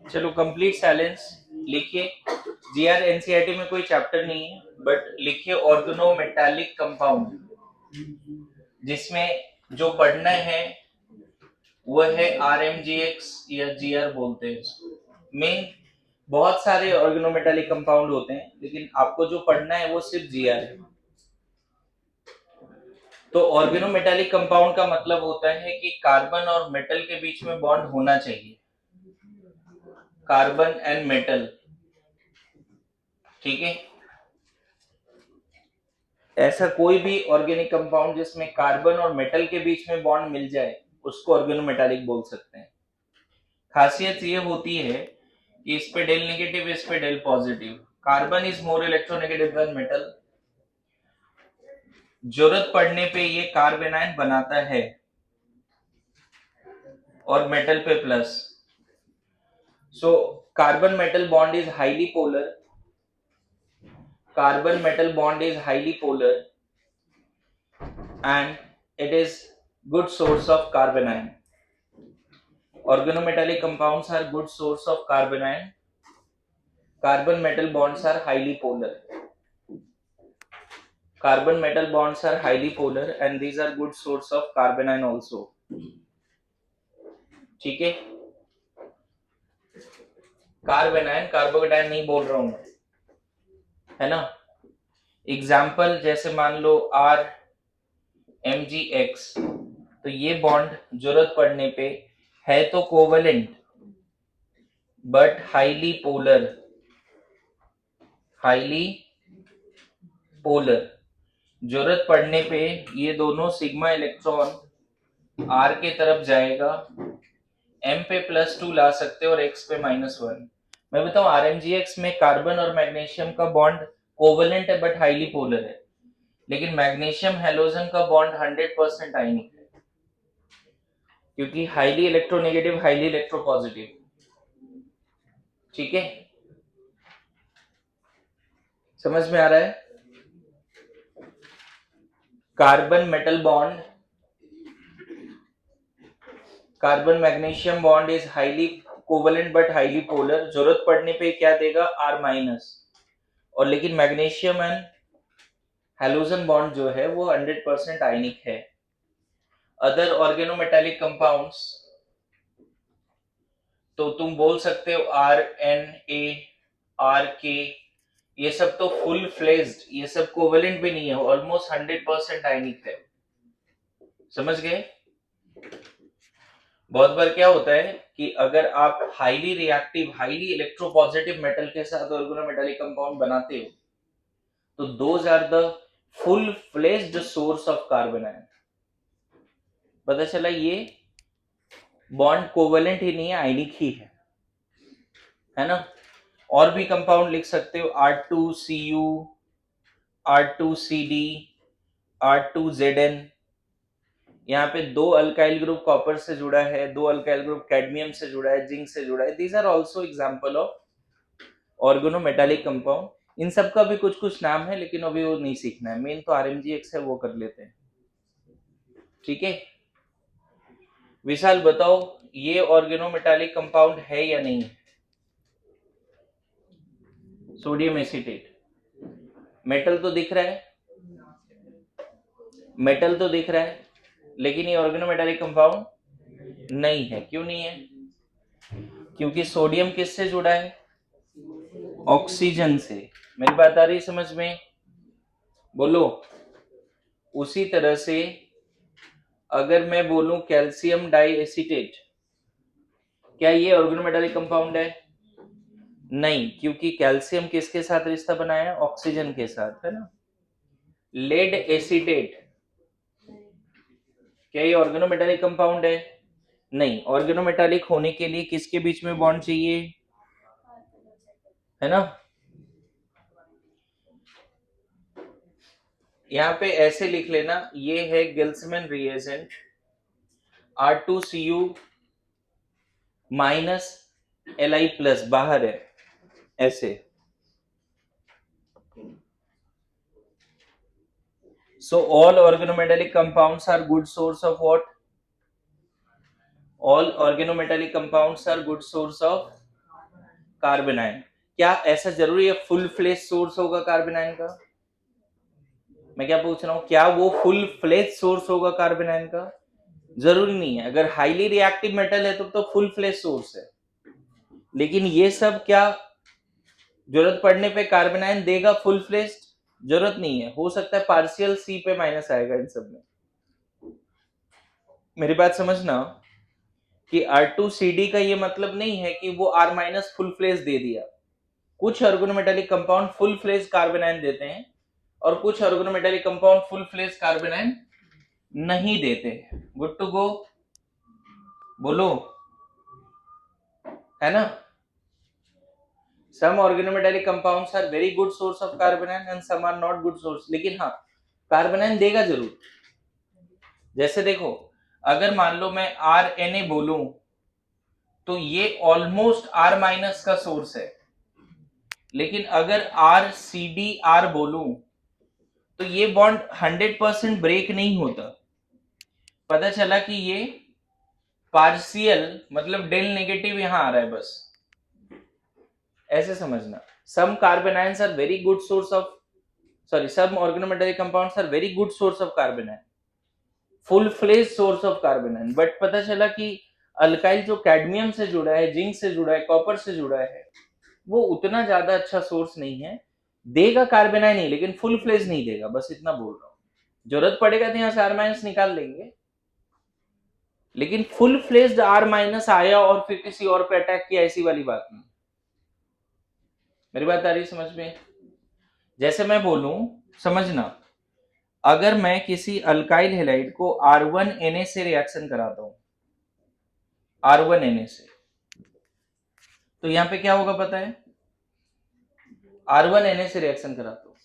चलो complete silence लिखिए। GR NCERT में कोई चैप्टर नहीं है, बट लिखिए ऑर्गेनोमेटालिक कंपाउंड, जिसमें जो पढ़ना है वो है आरएमजीएक्स या जीआर बोलते हैं। मेन बहुत सारे ऑर्गेनोमेटालिक कंपाउंड होते हैं, लेकिन आपको जो पढ़ना है वो सिर्फ जीआर है। तो ऑर्गेनोमेटालिक कंपाउंड का मतलब होता है कि कार्बन और मेटल के बीच में बॉन्ड होना चाहिए, कार्बन एंड मेटल। ठीक है, ऐसा कोई भी ऑर्गेनिक कंपाउंड जिसमें कार्बन और मेटल के बीच में बॉन्ड मिल जाए उसको ऑर्गेनोमेटालिक बोल सकते हैं। खासियत ये होती है कि इस पे डेल नेगेटिव, इस पे delta positive. Carbon is more electronegative than metal. जरूरत पड़ने पे ये कार्बन आयन बनाता है और मेटल पे plus. So carbon metal bond is highly polar. Carbon metal bond is highly polar and it is good source of carbon ion. Organometallic compounds are good source of carbon ion. Carbon metal bonds are highly polar. Carbon metal bonds are highly polar and these are good source of carbon ion also. ठीक है, carbon ion carbocation नहीं बोल रहा हूं, है ना। Example जैसे मान लो आर एम जी एक्स, तो ये बॉन्ड जरूरत पड़ने पे है तो covalent but highly polar. Highly polar, जरूरत पड़ने पे ये दोनों सिग्मा इलेक्ट्रॉन आर के तरफ जाएगा, एम पे +2 ला सकते हो और एक्स पे -1। मैं बताऊं आरएमजीएक्स में कार्बन और मैग्नीशियम का बॉन्ड कोवेलेंट है बट हाईली पोलर है, लेकिन मैग्नीशियम हेलोजन का बॉन्ड 100% आयनिक है, क्योंकि हाईली इलेक्ट्रोनेगेटिव हाईली इलेक्ट्रोपॉजिटिव। ठीक है, समझ में आ रहा है। Carbon metal bond, carbon magnesium bond is highly covalent but highly polar. जरूरत पड़ने पे क्या देगा R-, और लेकिन मैग्नीशियम एंड हेलोजन बॉन्ड जो है वो 100% आयनिक है। अदर ऑर्गेनोमेटालिक कंपाउंड्स तो तुम बोल सकते हो RNA, RK, ये सब तो फुल फ्लेज्ड, ये सब कोवेलेंट भी नहीं है, ऑलमोस्ट 100% आयनिक है। समझ गए। बहुत बार क्या होता है कि अगर आप highly reactive highly electropositive metal के साथ ऑर्गेनोमेटालिक कंपाउंड बनाते हो तो those are the full fledged source of carbanion. पता चला ये बॉन्ड कोवेलेंट ही नहीं है, आयनिक ही है ना। और भी कंपाउंड लिख सकते हो R2Cu, R2CD, R2Zn। यहाँ पे 2 अल्काइल ग्रुप कॉपर से जुड़ा है, 2 अल्काइल ग्रुप कैडमियम से जुड़ा है, जिंक से जुड़ा है। These are also example of organometallic compound. इन सब का भी कुछ कुछ नाम है, लेकिन अभी वो नहीं सीखना है। मेन तो आरएमजीएक्स है, वो कर लेते हैं। ठीक है, विशाल बताओ ये ऑर्गेनोमेटालिक कंपाउंड है या नहीं। सोडियम एसीटेट, मेटल तो दिख रहा है, मेटल तो दिख रहा है, लेकिन ये ऑर्गेनोमेटालिक कंपाउंड नहीं है। क्यों नहीं है? क्योंकि सोडियम किससे जुड़ा है? ऑक्सीजन से। मेरी बात आ रही समझ में? बोलो। उसी तरह से अगर मैं बोलूं कैल्शियम डाई एसीटेट, क्या ये ऑर्गेनोमेटालिक कंपाउंड है? नहीं, क्योंकि कैल्शियम किसके साथ रिश्ता बनाया? ऑक्सीजन के साथ, है ना। लेड एसीटेट, क्या ये ऑर्गेनोमेटालिक कंपाउंड है? नहीं। ऑर्गेनोमेटालिक होने के लिए किसके बीच में बॉन्ड चाहिए? है ना। यहाँ पे ऐसे लिख लेना, ये है गिल्समैन रिएजेंट R2Cu माइनस Li+, बाहर है ऐसे। So all organometallic compounds are good source of what? All organometallic compounds are good source of कार्बेनाइन, क्या ऐसा जरूरी है फुल फ्लेज सोर्स होगा कार्बेनाइन का? मैं क्या पूछ रहा हूं, क्या वो फुल फ्लेज सोर्स होगा कार्बेनाइन का? जरूरी नहीं है। अगर हाईली रिएक्टिव मेटल है तो फुल फ्लेज सोर्स है, लेकिन ये सब क्या जरूरत पड़ने पे कार्बेनाइन देगा फुल फ्लेज? जरूरत नहीं है, हो सकता है पार्शियल सी पे माइनस आएगा इन सब में। मेरी बात समझना कि R2CD का ये मतलब नहीं है कि वो R माइनस फुल फ्लेज दे दिया। कुछ organometallic compound full fledge carbanion देते हैं और कुछ organometallic compound full fledge carbanion नहीं देते। गुड टू गो, बोलो, है ना? Some organometallic compounds are very good source of carbanion and some are not good source, लेकिन हाँ कार्बेनाइन देगा जरूर। जैसे देखो, अगर मान लो मैं RNA बोलूं तो ये ऑलमोस्ट R माइनस का सोर्स है, लेकिन अगर RCDR बोलूं तो ये बॉन्ड 100% ब्रेक नहीं होता। पता चला कि ये पार्शियल मतलब डेल नेगेटिव यहां आ रहा है, बस ऐसे समझना। Some carbanions are very good source of, sorry, some organometallic compounds are very good source of carbanion, full fledge source of carbanion, but पता चला कि अल्काइल जो कैडमियम से जुड़ा है, जिंक से जुड़ा है, कॉपर से जुड़ा है, वो उतना ज्यादा अच्छा सोर्स नहीं है। देगा कार्बेनाइन ही, लेकिन फुल फ्लेज नहीं देगा, बस इतना बोल रहा हूं। जरूरत पड़ेगा तो यहां से R माइनस निकाल लेंगे, लेकिन फुल फ्लेज्ड R माइनस आया और फिर किसी और पे अटैक किया, ऐसी वाली बात नहीं। मेरी बात आ रही है समझ में? जैसे मैं बोलूं, समझना, अगर मैं किसी अल्काइल हैलाइड को R1Na से रिएक्शन कराता हूं, R1Na से, तो यहां पे क्या होगा पता है? R1Na से रिएक्शन कराता हूं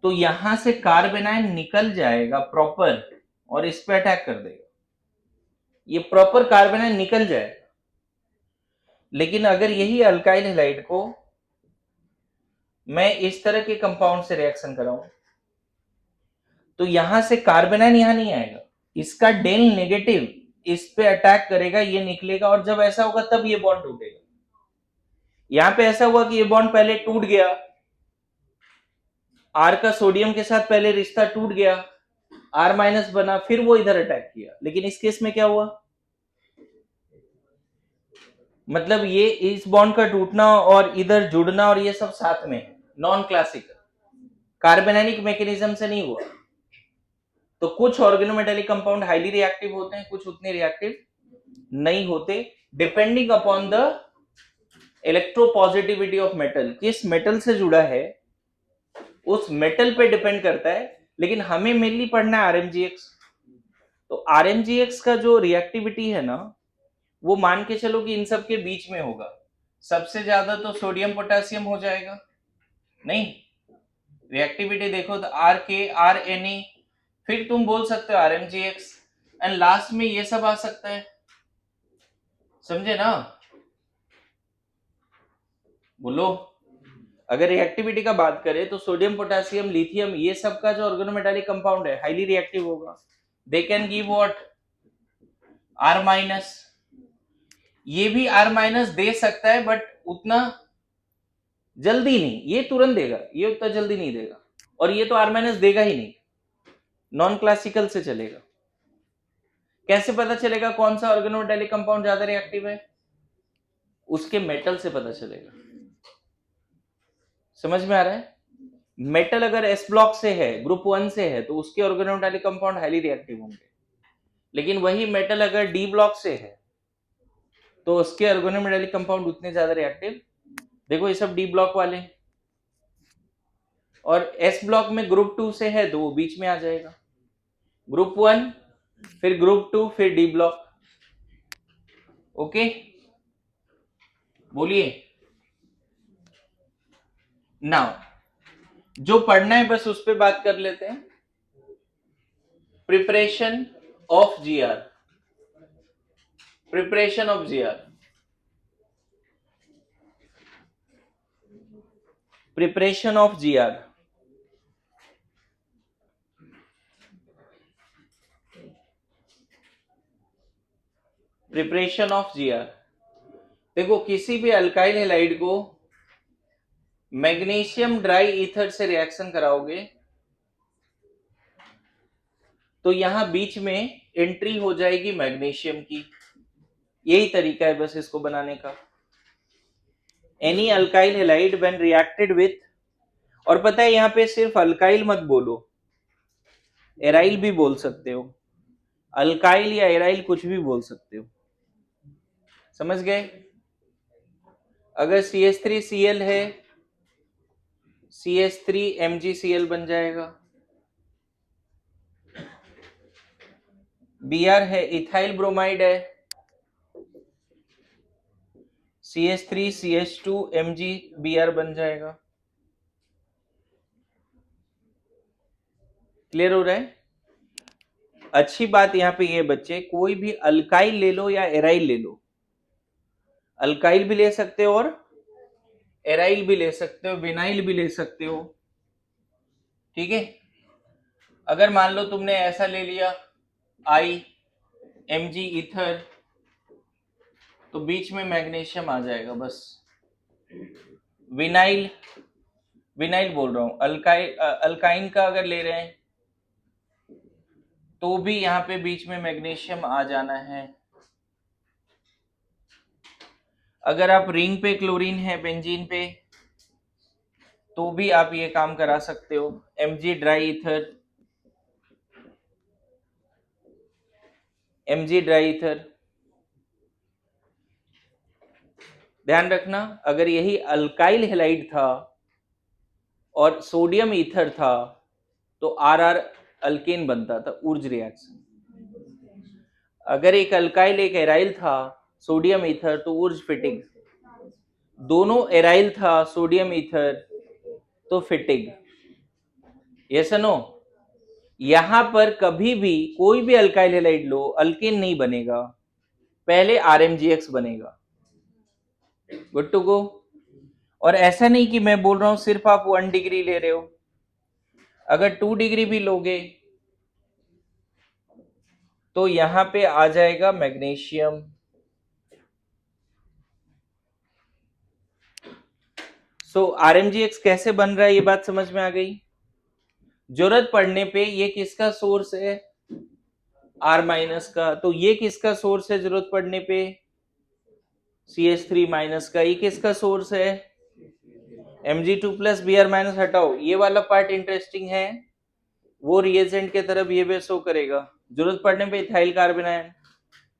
तो यहां से कार्बेनाइन निकल जाएगा प्रॉपर और इस पे अटैक कर देगा, ये प्रॉपर कार्बेनाइन निकल जाएगा। लेकिन अगर यही अल्काइल हैलाइड को मैं इस तरह के कंपाउंड से रिएक्शन कराऊं तो यहां से कार्बेनाइन यहां नहीं आएगा, इसका डेल नेगेटिव इस पे अटैक करेगा, ये निकलेगा, और जब ऐसा होगा तब ये बॉन्ड टूटेगा। यहां पे ऐसा हुआ कि ये बॉन्ड पहले टूट गया, R का सोडियम के साथ पहले रिश्ता टूट गया, R माइनस बना, फिर वो इधर अटैक किया। लेकिन इस केस में क्या हुआ, मतलब ये इस बॉन्ड का टूटना और इधर जुड़ना और ये सब साथ में है, नॉन क्लासिकल, कार्बेनाइनिक मैकेनिज्म से नहीं हुआ। तो कुछ ऑर्गेनोमेटालिक कंपाउंड हाईली रिएक्टिव होते हैं, कुछ उतने रिएक्टिव नहीं होते, depending upon the electropositivity of metal. किस मेटल से जुड़ा है उस मेटल पे डिपेंड करता है, लेकिन हमें मेनली पढ़ना है RMGX। तो RMGX का जो रिएक्टिविटी है ना, वो मान के चलो कि इन सब के बीच में होगा। सबसे ज्यादा तो सोडियम पोटेशियम हो जाएगा, नहीं? रिएक्टिविटी देखो तो RK RNA, फिर तुम बोल सकते हो RMGX, एंड लास्ट में ये सब आ सकता है, समझे ना? बोलो। अगर रिएक्टिविटी का बात करें तो सोडियम पोटेशियम लिथियम ये सब का जो ऑर्गेनोमेटालिक कंपाउंड है हाईली रिएक्टिव होगा, they can give what, R minus. ये भी R माइनस दे सकता है, बट उतना जल्दी नहीं, ये तुरंत देगा, ये उतना जल्दी नहीं देगा, और ये तो R माइनस देगा ही नहीं, नॉन क्लासिकल से चलेगा। कैसे पता चलेगा कौन सा ऑर्गेनोमेटालिक कंपाउंड ज्यादा रिएक्टिव है? उसके मेटल से पता चलेगा। समझ में आ रहा है? मेटल अगर S ब्लॉक से है, ग्रुप 1 से है, तो उसके ऑर्गेनोमेटालिक कंपाउंड हाईली रिएक्टिव होंगे। लेकिन वही मेटल अगर D ब्लॉक से है तो उसके ऑर्गेनोमेटालिक कंपाउंड उतने ज्यादा रिएक्टिव, देखो ये सब D ब्लॉक वाले, और S ब्लॉक में ग्रुप 2 से है तो वो बीच में आ जाएगा, ग्रुप 1 फिर ग्रुप 2 फिर D ब्लॉक। ओके, बोलिए। नाउ जो पढ़ना है बस उस पे बात कर लेते हैं। Preparation of GR, preparation of GR, preparation of GR। Preparation of GR, देखो किसी भी अल्काइल हैलाइड को मैग्नीशियम ड्राई ईथर से रिएक्शन कराओगे तो यहां बीच में एंट्री हो जाएगी मैग्नीशियम की। यही तरीका है बस इसको बनाने का। Any alkyl halide when reacted with, और पता है यहां पे सिर्फ अल्काइल मत बोलो, एराइल भी बोल सकते हो। अल्काइल या एराइल कुछ भी बोल सकते हो, समझ गए। अगर CH3Cl है, CH3MgCl बन जाएगा। Br है, इथाइल ब्रोमाइड है, CH3CH2MgBr बन जाएगा। क्लियर हो रहा है। अच्छी बात यहां पे ये बच्चे, कोई भी अल्काइल ले लो या एराइल ले लो, अल्काइल भी ले सकते हो और एराइल भी ले सकते हो, विनाइल भी ले सकते हो, ठीक है। अगर मान लो तुमने ऐसा ले लिया IMg ईथर, तो बीच में मैग्नीशियम आ जाएगा बस। विनाइल, विनाइल बोल रहा हूं, अल्काइन का अगर ले रहे हैं तो भी यहां पे बीच में मैग्नीशियम आ जाना है। अगर आप रिंग पे क्लोरीन है बेंजीन पे, तो भी आप ये काम करा सकते हो। Mg dry ether, Mg dry ether. ध्यान रखना, अगर यही अल्काइल हैलाइड था और सोडियम ईथर था तो RR अल्केन बनता था, ऊर्ज रिएक्शन। अगर एक अल्काइल एक एराइल था, सोडियम ईथर, तो ऊर्ज फिटिग। दोनों एराइल था, सोडियम ईथर, तो फिटिग। Yes no. यहां पर कभी भी कोई भी अल्काइल हैलाइड लो, अल्केन नहीं बनेगा, पहले RMgX बनेगा। Good to go. और ऐसा नहीं कि मैं बोल रहा हूं सिर्फ आप 1 डिग्री ले रहे हो, अगर 2 डिग्री भी लोगे तो यहां पे आ जाएगा मैग्नीशियम। सो RMgX कैसे बन रहा है ये बात समझ में आ गई। जरूरत पड़ने पे ये किसका सोर्स है, R माइनस का, तो ये किसका सोर्स है जरूरत पड़ने पे, CH3 माइनस का। ये किसका सोर्स है, Mg2 प्लस Br माइनस। हटाओ, ये वाला पार्ट इंटरेस्टिंग है, वो रिएजेंट के तरफ ये भी शो करेगा। जरूरत पड़ने पे इथाइल कार्बन आयन,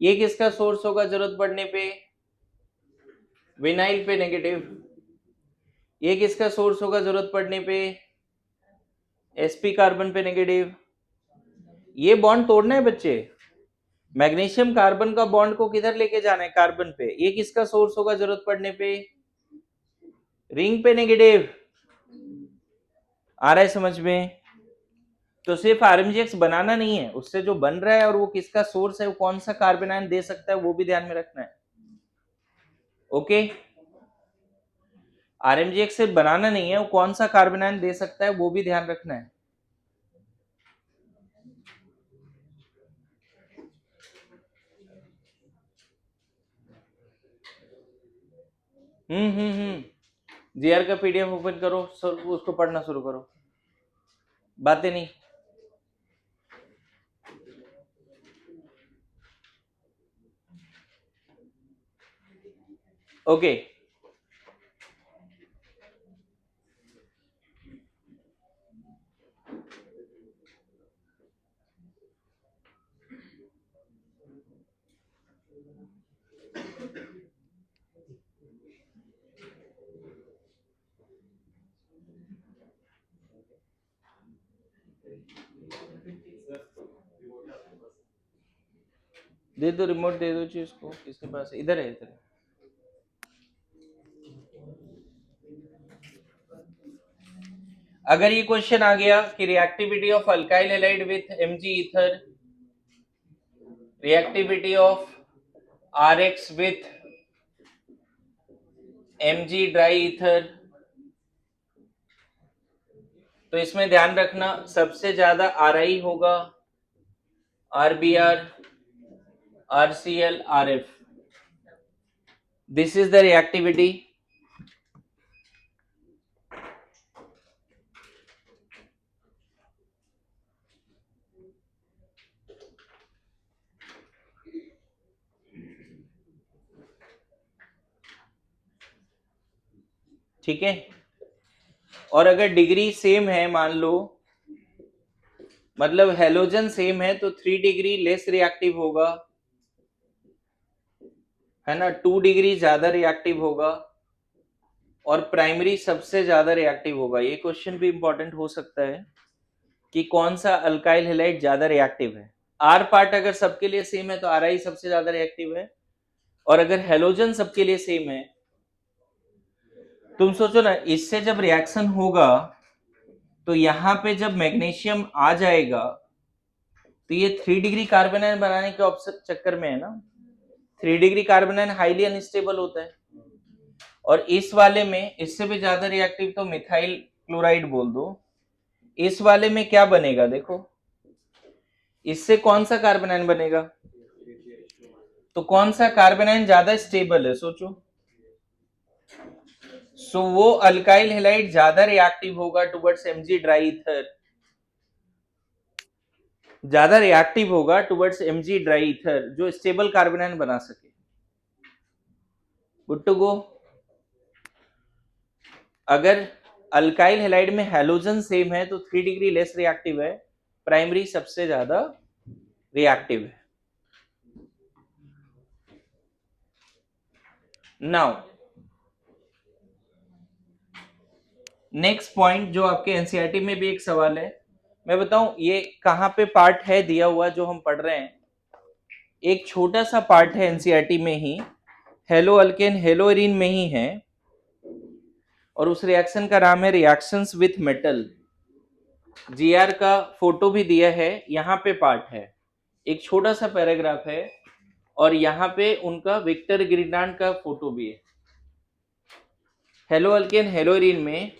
ये किसका सोर्स होगा जरूरत पड़ने पे, विनाइल पे नेगेटिव। ये किसका सोर्स होगा जरूरत पड़ने पे, sp कार्बन पे नेगेटिव। ये बॉन्ड तोड़ना है बच्चे, मैग्नीशियम कार्बन का बॉन्ड को किधर लेके जाना है, कार्बन पे। ये किसका सोर्स होगा जरूरत पड़ने पे, रिंग पे नेगेटिव। आ रहा है समझ में। तो सिर्फ RMgX बनाना नहीं है, उससे जो बन रहा है और वो किसका सोर्स है, वो कौन सा कार्बन आयन दे सकता है, वो भी ध्यान में रखना है। ओके, RMgX सिर्फ बनाना नहीं है, वो कौन सा कार्बन आयन दे सकता है वो भी ध्यान रखना है। GR का PDF ओपन करो, उसको पढ़ना शुरू करो, बातें नहीं। ओके, दे दो रिमोट, दे दो चीज को, किसके पास है, इधर है, इधर है। अगर ये क्वेश्चन आ गया कि reactivity of alkyl halide with Mg ether, reactivity of RX with Mg dry ether, तो इसमें ध्यान रखना सबसे ज्यादा RI होगा, RBr, RCl, RF। This is the reactivity. ठीक है, और अगर डिग्री सेम है, मान लो मतलब हेलोजन सेम है, तो 3 डिग्री लेस रिएक्टिव होगा, है ना, 2 डिग्री ज्यादा रिएक्टिव होगा, और प्राइमरी सबसे ज्यादा रिएक्टिव होगा। ये क्वेश्चन भी इंपॉर्टेंट हो सकता है कि कौन सा अल्काइल हैलाइड ज्यादा रिएक्टिव है। आर पार्ट अगर सबके लिए सेम है तो आर आई सबसे ज्यादा रिएक्टिव है, और अगर हेलोजन सबके लिए सेम है, तुम सोचो ना, इससे जब रिएक्शन होगा तो यहां पे जब मैग्नीशियम आ जाएगा तो ये 3 डिग्री कार्बन आयन बनाने के चक्कर में है ना, 3 degree carbon ion highly unstable होता है, और इस वाले में इससे भी ज्यादा रिएक्टिव तो मिथाइल क्लोराइड बोल दो। इस वाले में क्या बनेगा देखो, इससे कौन सा कार्बन आयन बनेगा, तो कौन सा कार्बन आयन ज्यादा स्टेबल है सोचो। सो वो अल्काइल हैलाइड ज्यादा रिएक्टिव होगा टुवर्ड्स एमजी ड्राई ईथर, ज्यादा रिएक्टिव होगा टुवर्ड्स एमजी ड्राई ईथर जो स्टेबल कार्बन आयन बना सके। Good to go. अगर अल्काइल हैलाइड में हैलोजन सेम है तो 3 डिग्री लेस रिएक्टिव है, प्राइमरी सबसे ज्यादा रिएक्टिव है। नाउ नेक्स्ट पॉइंट जो आपके एनसीईआरटी में भी एक सवाल है, मैं बताऊं ये कहां पे पार्ट है दिया हुआ जो हम पढ़ रहे हैं, एक छोटा सा पार्ट है एनसीईआरटी में ही, हेलो अल्केन हेलोइरिन में ही है, और उस रिएक्शन का नाम है रिएक्शंस विथ मेटल। जीआर का फोटो भी दिया है, यहाँ पे पार्ट है, एक छोटा सा पैराग्राफ है, और यहाँ पे उनका विक्टर ग्रीनांड का फोटो भी है। हेलो अल्केन हेलोइरिन में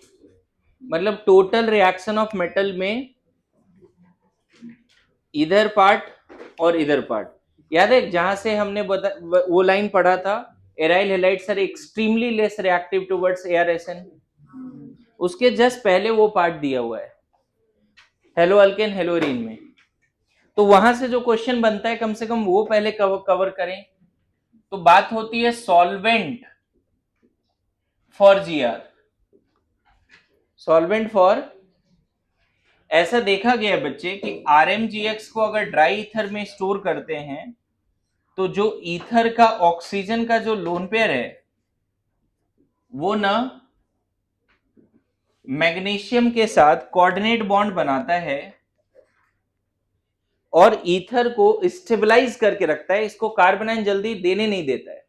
मतलब टोटल रिएक्शन ऑफ मेटल में इधर पार्ट और इधर पार्ट, याद है जहां से हमने वो लाइन पढ़ा था, aryl halides are extremely less reactive towards ARSN, उसके जस्ट पहले वो पार्ट दिया हुआ है हेलो अल्केन हेलोइरिन में। तो वहां से जो क्वेश्चन बनता है कम से कम वो पहले कवर करें। तो बात होती है solvent for GR, solvent for, ऐसा देखा गया बच्चे कि आरएमजीएक्स को अगर ड्राई ईथर में स्टोर करते हैं तो जो ईथर का ऑक्सीजन का जो लोन पेयर है वो ना मैग्नीशियम के साथ कोऑर्डिनेट बॉन्ड बनाता है और ईथर को स्टेबलाइज करके रखता है, इसको कार्बन आयन जल्दी देने नहीं देता है।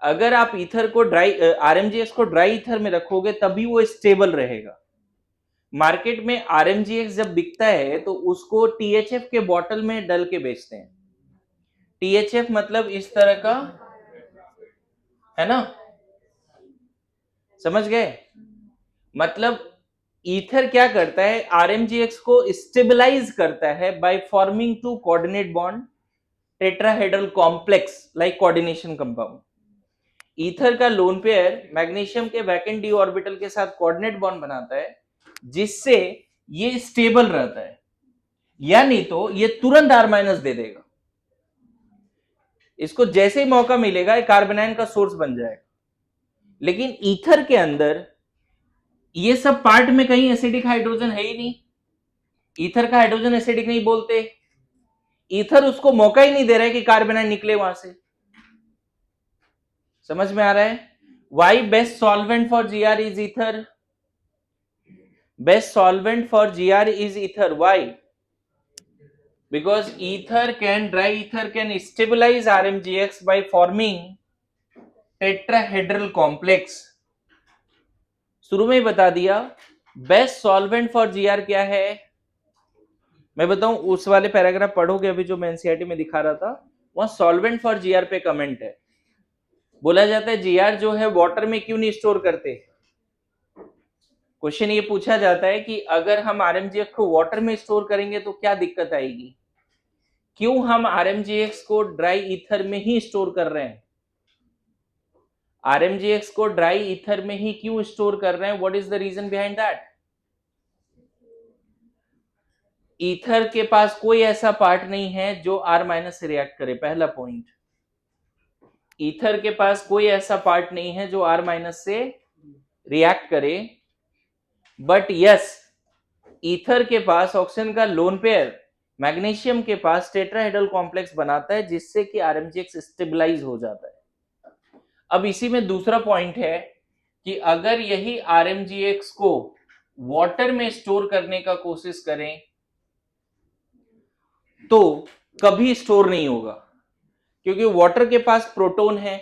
अगर आप ईथर को आरएमजीएक्स को ड्राई ईथर में रखोगे तभी वो स्टेबल रहेगा। मार्केट में आरएमजीएक्स जब बिकता है तो उसको टीएचएफ के बॉटल में डल के बेचते हैं। टीएचएफ मतलब इस तरह का, है ना, समझ गए? मतलब ईथर क्या करता है, आरएमजीएक्स को स्टेबलाइज करता है by forming two coordinate bond tetrahedral complex like coordination compound. Ether का लोन पेयर मैग्नीशियम के वैकेंट डी ऑर्बिटल के साथ कोऑर्डिनेट बॉन्ड बनाता है जिससे ये स्टेबल रहता है, या नहीं तो ये तुरंत R- दे देगा। इसको जैसे ही मौका मिलेगा कार्बन आयन का सोर्स बन जाएगा। लेकिन ईथर के अंदर ये सब पार्ट में कहीं एसिडिक हाइड्रोजन है ही नहीं, ईथर का हाइड्रोजन एसिडिक नहीं बोलते, ईथर उसको मौका ही नहीं दे रहा है कि कार्बन आयन निकले वहां से। समझ में आ रहा है? Why best solvent for GR is ether, best solvent for GR is ether. Why? because dry ether can stabilize RMGX by forming tetrahedral complex। शुरू में ही बता दिया बेस्ट सॉल्वेंट फॉर जीआर क्या है, मैं बताऊं उस वाले पैराग्राफ पढ़ोगे अभी जो मैं एनसीईआरटी में दिखा रहा था, वहां सॉल्वेंट फॉर जीआर पे कमेंट है, बोला जाता है जीआर जो है वाटर में क्यों नहीं स्टोर करते। क्वेश्चन ये पूछा जाता है कि अगर हम आरएमजीएक्स को वाटर में स्टोर करेंगे तो क्या दिक्कत आएगी, क्यों हम आरएमजीएक्स को ड्राई ईथर में ही स्टोर कर रहे हैं। RMGX को ड्राई ईथर में ही क्यों स्टोर कर रहे हैं? What is the reason behind that? Ether के पास कोई ऐसा पार्ट नहीं है जो R माइनस से रिएक्ट करे, पहला पॉइंट। ईथर के पास कोई ऐसा पार्ट नहीं है जो R माइनस से रिएक्ट करे, बट यस ईथर के पास ऑक्सीजन का लोन पेयर मैग्नीशियम के पास टेट्राहेड्रल कॉम्प्लेक्स बनाता है, जिससे कि RMGX स्टेबलाइज हो जाता है। अब इसी में दूसरा पॉइंट है कि अगर यही RMGX को वाटर में स्टोर करने का कोशिश करें तो कभी स्टोर नहीं होगा, क्योंकि वाटर के पास प्रोटॉन है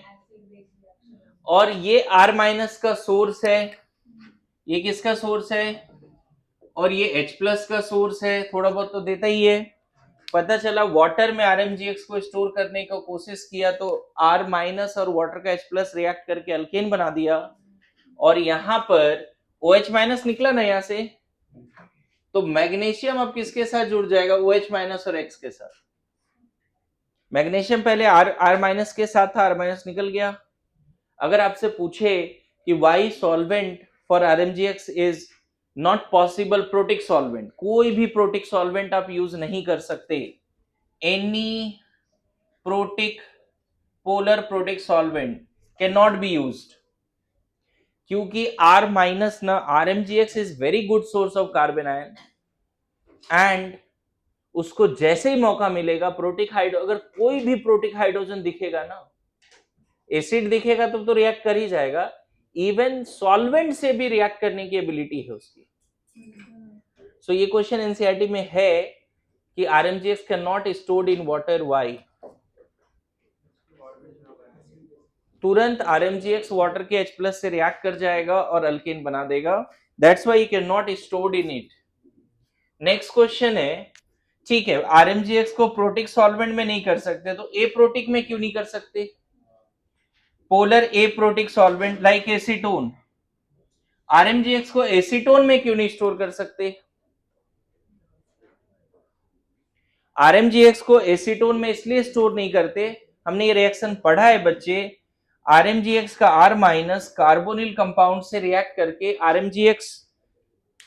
और ये R माइनस का सोर्स है, ये किसका सोर्स है, और ये H प्लस का सोर्स है, थोड़ा बहुत तो देता ही है। पता चला वाटर में RMGX को स्टोर करने का कोशिश किया तो R माइनस और वाटर का H प्लस रिएक्ट करके अल्केन बना दिया, और यहां पर OH माइनस निकला ना यहां से, तो मैग्नीशियम अब किसके साथ जुड़ जाएगा? OH माइनस और X के साथ। मैग्नीशियम पहले R माइनस के साथ था, R माइनस निकल गया। अगर आपसे पूछे कि why solvent for RMGX is not possible protic solvent, कोई भी प्रोटिक सॉल्वेंट आप यूज नहीं कर सकते, any protic polar protic solvent can not be used, क्योंकि R माइनस ना RMGX is very good source of carbanion, and उसको जैसे ही मौका मिलेगा प्रोटिक हाइड्रो, अगर कोई भी प्रोटिक हाइड्रोजन दिखेगा ना, एसिड दिखेगा तो रिएक्ट कर ही जाएगा, इवन सॉल्वेंट से भी रिएक्ट करने की एबिलिटी है उसकी। सो ये क्वेश्चन एनसीईआरटी में है कि RMGX can not stored in water, why? तुरंत RMGX वाटर के H प्लस से रिएक्ट कर जाएगा और अल्केन बना देगा, that's why can not stored in it. Next question है, ठीक है RMGX को प्रोटिक सॉल्वेंट में नहीं कर सकते, तो ए प्रोटिक में क्यों नहीं कर सकते? Polar aprotic solvent like acetone, RMGX को एसीटोन में क्यों नहीं स्टोर कर सकते? RMGX को एसीटोन में इसलिए स्टोर नहीं करते, हमने ये रिएक्शन पढ़ा है बच्चे, RMGX का R माइनस कार्बोनिल कंपाउंड से रिएक्ट करके RMGX,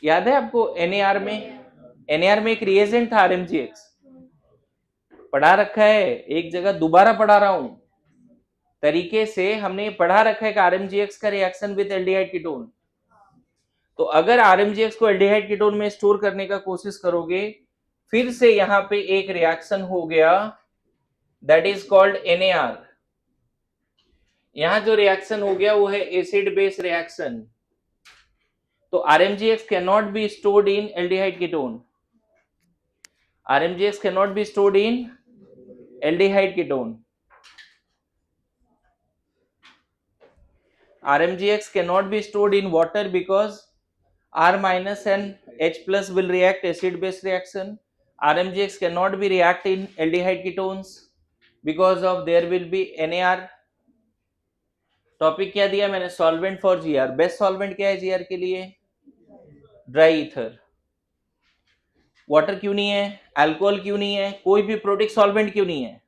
याद है आपको NAR में एक रिएजेंट था RMGX, पढ़ा रखा है, एक जगह दोबारा पढ़ा रहा हूं तरीके से, हमने पढ़ा रखा है कि RMGX का रिएक्शन विद एल्डिहाइड कीटोन। तो अगर RMGX को एल्डिहाइड कीटोन में स्टोर करने का कोशिश करोगे, फिर से यहां पे एक रिएक्शन हो गया, दैट इज कॉल्ड NAR। यहां जो रिएक्शन हो गया वो है एसिड बेस रिएक्शन, तो RMGX can not be stored in aldehyde ketone, RMGX cannot be stored in aldehyde ketone, RMGX cannot be stored in water because R minus and H plus will react acid base reaction, RMGX cannot be react in aldehyde ketones because of there will be NAR। Topic क्या दिया मैंने? Solvent for GR, best solvent क्या है GR के लिए? Dry ether. Water क्यों नहीं है? अल्कोहल क्यों नहीं है? कोई भी प्रोटिक सॉल्वेंट क्यों नहीं है?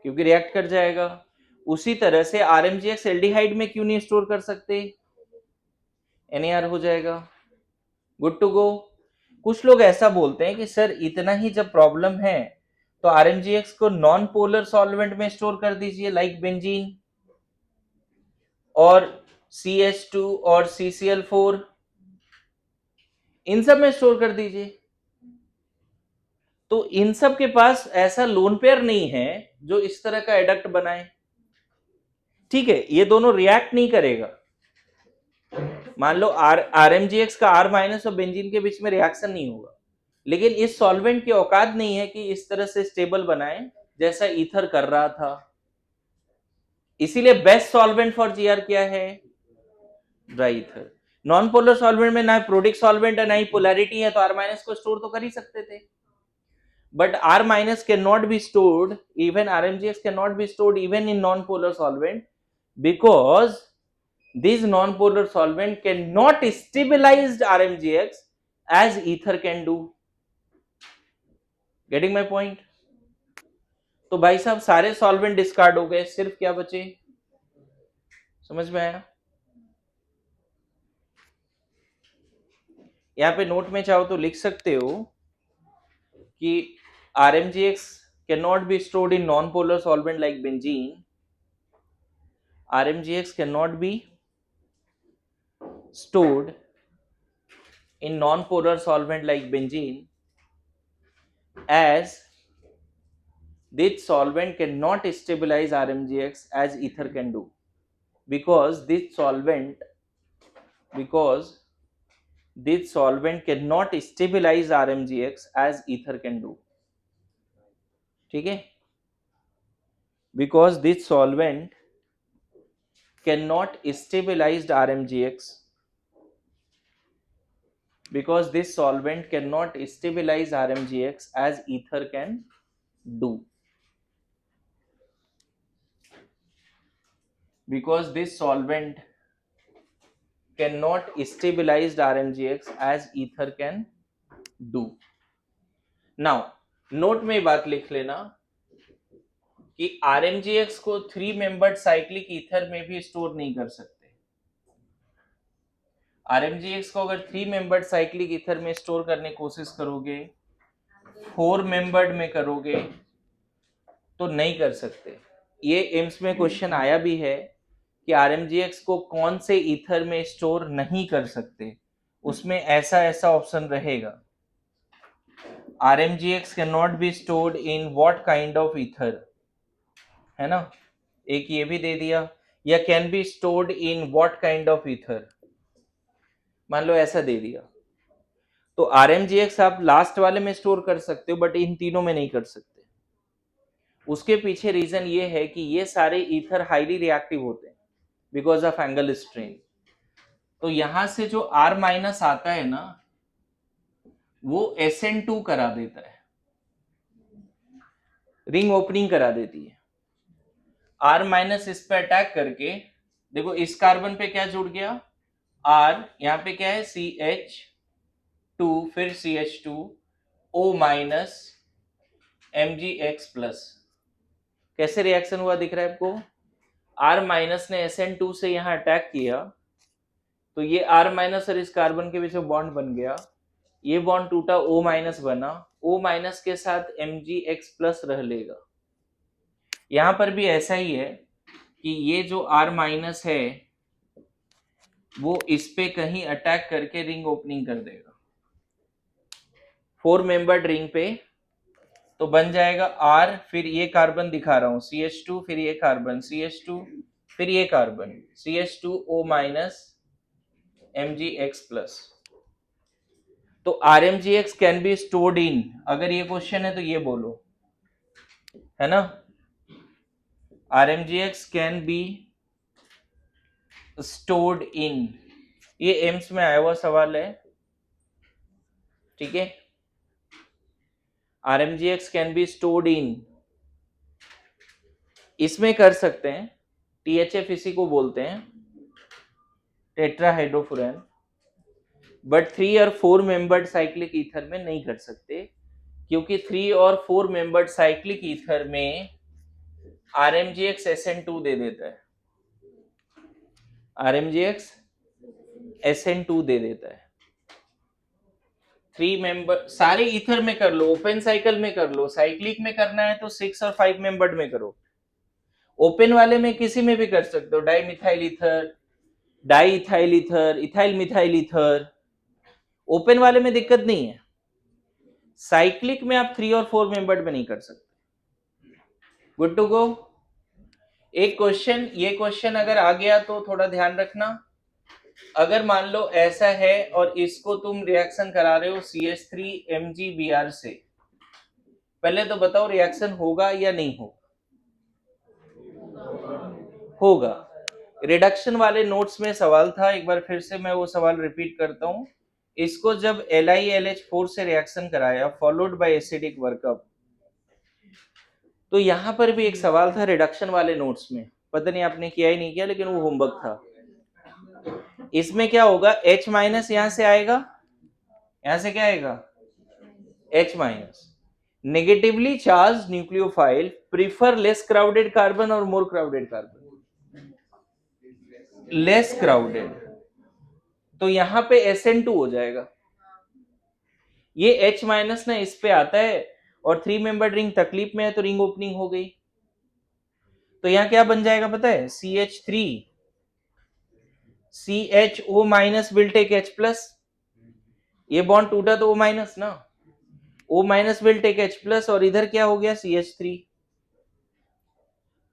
क्योंकि रिएक्ट कर जाएगा। उसी तरह से RMGX एल्डिहाइड में क्यों नहीं स्टोर कर सकते? NAR हो जाएगा। Good to go. कुछ लोग ऐसा बोलते हैं कि सर इतना ही जब प्रॉब्लम है तो RMGX को नॉन पोलर सॉल्वेंट में स्टोर कर दीजिए, लाइक बेंजीन और CH2 और CCl4, इन सब में स्टोर कर दीजिए। तो इन सब के पास ऐसा लोन पेयर नहीं है जो इस तरह का एडक्ट बनाए, ठीक है, ये दोनों रिएक्ट नहीं करेगा। मान लो RMGX का R माइनस और बेंजीन के बीच में रिएक्शन नहीं होगा, लेकिन इस सॉल्वेंट की औकात नहीं है कि इस तरह से स्टेबल बनाए जैसा ईथर कर रहा था। इसीलिए बेस्ट सॉल्वेंट फॉर GR क्या है? Dry ether. Non polar solvent में ना प्रोटिक सॉल्वेंट है ना ही पोलैरिटी है, तो R माइनस को स्टोर तो कर ही सकते थे, but R minus cannot be stored, even RMGX cannot be stored even in non-polar solvent, because this non-polar solvent cannot stabilize RMGX as ether can do. Getting my point? तो भाई साहब सारे solvent discard हो गए, सिर्फ क्या बचे? समझ में आया? यहाँ पे नोट में चाहो तो लिख सकते हो कि RMGX cannot be stored in non-polar solvent like benzene. RMGX cannot be stored in non-polar solvent like benzene as this solvent cannot stabilize RMGX as ether can do, because this solvent cannot stabilize RMGX as ether can do. ठीक है? Because this solvent cannot stabilize RMGX, because this solvent cannot stabilize RMGX as ether can do. Because this solvent cannot stabilize RMGX as ether can do. Now, note में बात लिख लेना कि RMGX को 3 membered cyclic ether में भी store नहीं कर सकते। RMGX को अगर 3 मेंबर्ड साइक्लिक ईथर में स्टोर करने की कोशिश करोगे, 4 मेंबर्ड में करोगे तो नहीं कर सकते। ये एम्स में क्वेश्चन आया भी है कि RMGX को कौन से ईथर में स्टोर नहीं कर सकते, उसमें ऐसा ऐसा ऑप्शन रहेगा। RMGX cannot be stored in what kind of ether, है ना? एक ये भी दे दिया, या can be stored in what kind of ether, मान लो ऐसा दे दिया, तो RMGX आप लास्ट वाले में स्टोर कर सकते हो बट इन तीनों में नहीं कर सकते। उसके पीछे रीजन ये है कि ये सारे ईथर हाईली रिएक्टिव होते हैं बिकॉज ऑफ एंगल स्ट्रेन। तो यहां से जो R माइनस आता है ना, वो SN2 करा देता है, रिंग ओपनिंग करा देती है। R माइनस इस पे अटैक करके, देखो इस कार्बन पे क्या जुड़ गया, R, यहाँ पे क्या है CH2, फिर CH2, O minus MgX plus. कैसे रिएक्शन हुआ दिख रहा है आपको? R माइनस ने SN2 से यहाँ अटैक किया, तो ये R माइनस और इस कार्बन के बीच में बॉन्ड बन गया, ये बॉन्ड टूटा, O माइनस बना, O माइनस के साथ MgX प्लस रह लेगा। यहां पर भी ऐसा ही है कि ये जो R माइनस है वो इस पे कहीं अटैक करके रिंग ओपनिंग कर देगा 4 मेंबर्ड रिंग पे, तो बन जाएगा R, फिर ये कार्बन दिखा रहा हूं CH2, फिर ये कार्बन CH2, फिर ये carbon CH2O minus MgX plus. तो RMGX can be stored in, अगर ये क्वेश्चन है तो ये बोलो, है ना? RMGX can be stored in, ये एम्स में आया हुआ सवाल है, ठीक है? RMGX can be stored in, इसमें कर सकते हैं, THF इसी को बोलते हैं, टेट्राहाइड्रोफुरेन, बट 3 और 4 मेंबर्ड साइक्लिक ईथर में नहीं कर सकते, क्योंकि 3 और 4 मेंबर्ड साइक्लिक ईथर में RMGX SN2 दे देता है, RMGX SN2 दे देता है। 3 मेंबर सारे ईथर में कर लो, ओपन साइकिल में कर लो, साइक्लिक में करना है तो 6 और 5 मेंबर्ड में करो, ओपन वाले में किसी में भी कर सकते हो, di methyl ether, di ethyl ether, ethyl methyl ether, open वाले में दिक्कत नहीं है। साइक्लिक में आप 3 और 4 मेंबर्ड में नहीं कर सकते। Good to go. एक क्वेश्चन, ये क्वेश्चन अगर आ गया तो थोड़ा ध्यान रखना, अगर मान लो ऐसा है और इसको तुम रिएक्शन करा रहे हो CH3MgBr से, पहले तो बताओ रिएक्शन होगा या नहीं होगा? होगा। रिडक्शन वाले नोट्स में सवाल था, एक बार फिर से मैं वो सवाल रिपीट करता हूं, इसको जब LiLH4 से रिएक्शन कराया फॉलोड बाय एसिडिक वर्कअप, तो यहां पर भी एक सवाल था रिडक्शन वाले नोट्स में, पता नहीं आपने किया ही नहीं किया, लेकिन वो होमवर्क था। इसमें क्या होगा, H माइनस यहां से आएगा, यहां से क्या आएगा H minus, negatively charge nucleophile prefer less crowded carbon और मोर क्राउडेड कार्बन, लेस क्राउडेड, तो यहां पे SN2 हो जाएगा। ये H माइनस ना इस पे आता है और 3 मेंबर्ड रिंग तकलीफ में है तो रिंग ओपनिंग हो गई। तो यहां क्या बन जाएगा पता है, CH3 CHO minus will take H plus, ये बॉन्ड टूटा तो O माइनस ना, O minus will take H plus और इधर क्या हो गया CH3।